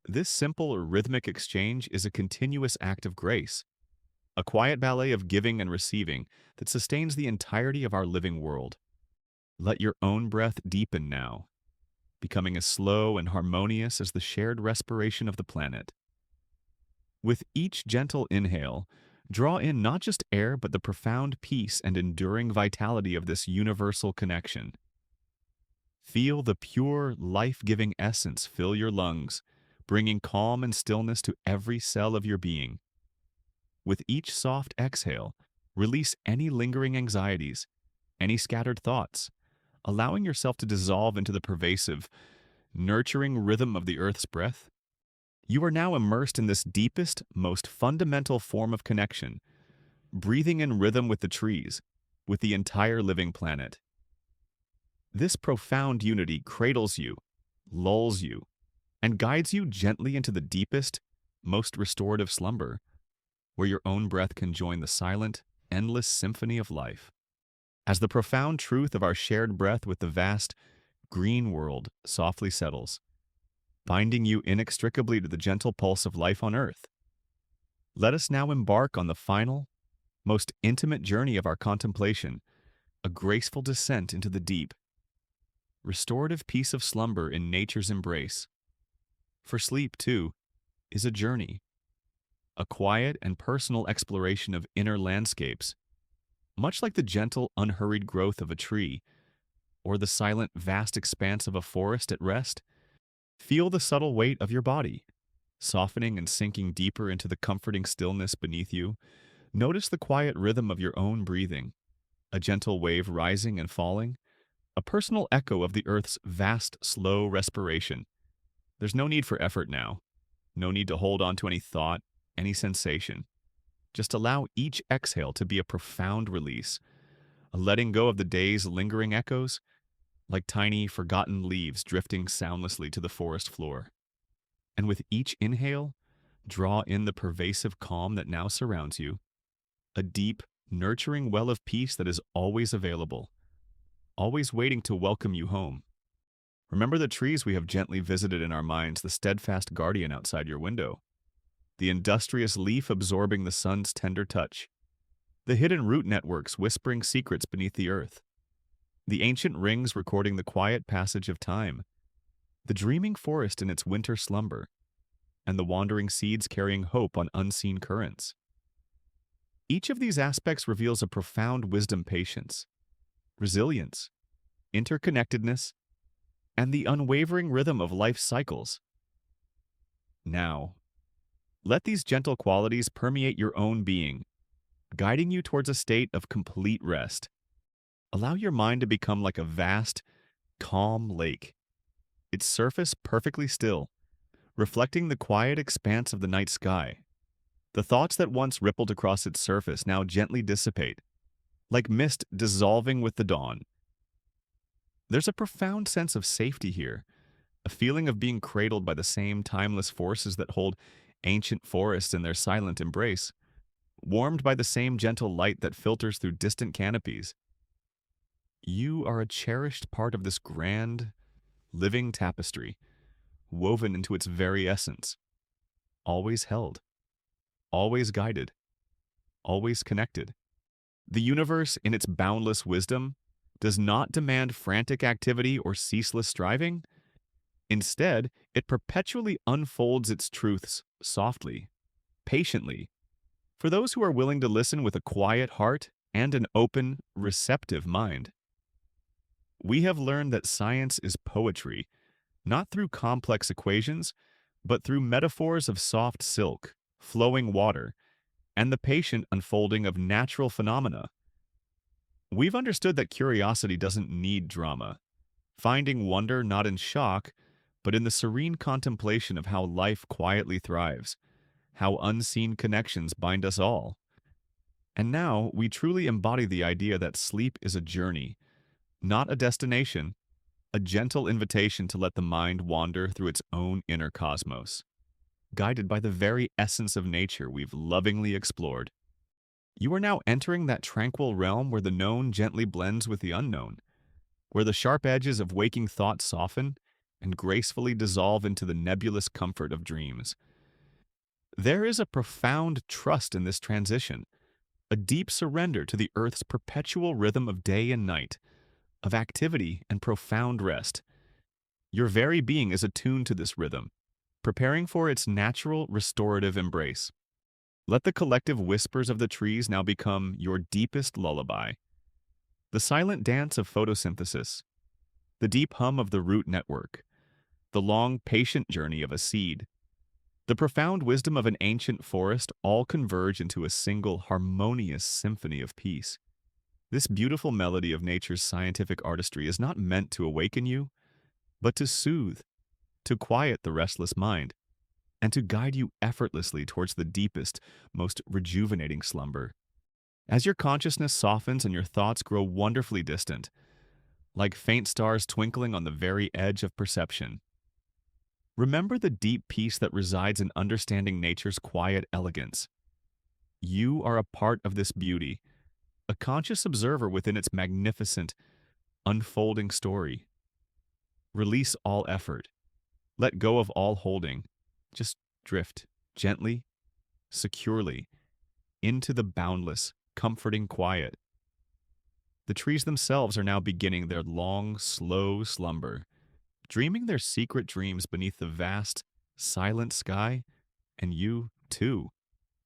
This simple, rhythmic exchange is a continuous act of grace, a quiet ballet of giving and receiving that sustains the entirety of our living world. Let your own breath deepen now, becoming as slow and harmonious as the shared respiration of the planet. With each gentle inhale, draw in not just air but the profound peace and enduring vitality of this universal connection. Feel the pure, life-giving essence fill your lungs, bringing calm and stillness to every cell of your being. With each soft exhale, release any lingering anxieties, any scattered thoughts, allowing yourself to dissolve into the pervasive, nurturing rhythm of the earth's breath. You are now immersed in this deepest, most fundamental form of connection, breathing in rhythm with the trees, with the entire living planet. This profound unity cradles you, lulls you, and guides you gently into the deepest, most restorative slumber, where your own breath can join the silent, endless symphony of life. As the profound truth of our shared breath with the vast, green world softly settles, binding you inextricably to the gentle pulse of life on earth, let us now embark on the final, most intimate journey of our contemplation, a graceful descent into the deep, restorative peace of slumber in nature's embrace. For sleep, too, is a journey, a quiet and personal exploration of inner landscapes, much like the gentle, unhurried growth of a tree, or the silent, vast expanse of a forest at rest. Feel the subtle weight of your body, softening and sinking deeper into the comforting stillness beneath you. Notice the quiet rhythm of your own breathing, a gentle wave rising and falling, a personal echo of the earth's vast, slow respiration. There's no need for effort now, no need to hold on to any thought, any sensation. Just allow each exhale to be a profound release, a letting go of the day's lingering echoes, like tiny, forgotten leaves drifting soundlessly to the forest floor. And with each inhale, draw in the pervasive calm that now surrounds you, a deep, nurturing well of peace that is always available, always waiting to welcome you home. Remember the trees we have gently visited in our minds, the steadfast guardian outside your window, the industrious leaf absorbing the sun's tender touch, the hidden root networks whispering secrets beneath the earth, the ancient rings recording the quiet passage of time, the dreaming forest in its winter slumber, and the wandering seeds carrying hope on unseen currents. Each of these aspects reveals a profound wisdom, patience, resilience, interconnectedness, and the unwavering rhythm of life's cycles. Now, let these gentle qualities permeate your own being, guiding you towards a state of complete rest. Allow your mind to become like a vast, calm lake, its surface perfectly still, reflecting the quiet expanse of the night sky. The thoughts that once rippled across its surface now gently dissipate, like mist dissolving with the dawn. There's a profound sense of safety here, a feeling of being cradled by the same timeless forces that hold ancient forests in their silent embrace, warmed by the same gentle light that filters through distant canopies. You are a cherished part of this grand, living tapestry, woven into its very essence, always held, always guided, always connected. The universe, in its boundless wisdom, does not demand frantic activity or ceaseless striving. Instead, it perpetually unfolds its truths softly, patiently, for those who are willing to listen with a quiet heart and an open, receptive mind. We have learned that science is poetry, not through complex equations, but through metaphors of soft silk, flowing water, and the patient unfolding of natural phenomena. We've understood that curiosity doesn't need drama, finding wonder not in shock, but in the serene contemplation of how life quietly thrives, how unseen connections bind us all. And now we truly embody the idea that sleep is a journey, not a destination, a gentle invitation to let the mind wander through its own inner cosmos, guided by the very essence of nature we've lovingly explored. You are now entering that tranquil realm where the known gently blends with the unknown, where the sharp edges of waking thought soften and gracefully dissolve into the nebulous comfort of dreams. There is a profound trust in this transition, a deep surrender to the Earth's perpetual rhythm of day and night, of activity and profound rest. Your very being is attuned to this rhythm, preparing for its natural restorative embrace. Let the collective whispers of the trees now become your deepest lullaby. The silent dance of photosynthesis, the deep hum of the root network, the long, patient journey of a seed, the profound wisdom of an ancient forest all converge into a single harmonious symphony of peace. This beautiful melody of nature's scientific artistry is not meant to awaken you, but to soothe, to quiet the restless mind, and to guide you effortlessly towards the deepest, most rejuvenating slumber. As your consciousness softens and your thoughts grow wonderfully distant, like faint stars twinkling on the very edge of perception, remember the deep peace that resides in understanding nature's quiet elegance. You are a part of this beauty, a conscious observer within its magnificent, unfolding story. Release all effort. Let go of all holding. Just drift gently, securely, into the boundless, comforting quiet. The trees themselves are now beginning their long, slow slumber, dreaming their secret dreams beneath the vast, silent sky, and you, too,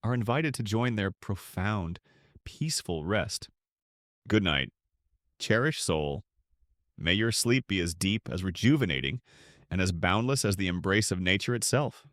are invited to join their profound, peaceful rest. Good night. Cherish soul. May your sleep be as deep as rejuvenating and as boundless as the embrace of nature itself.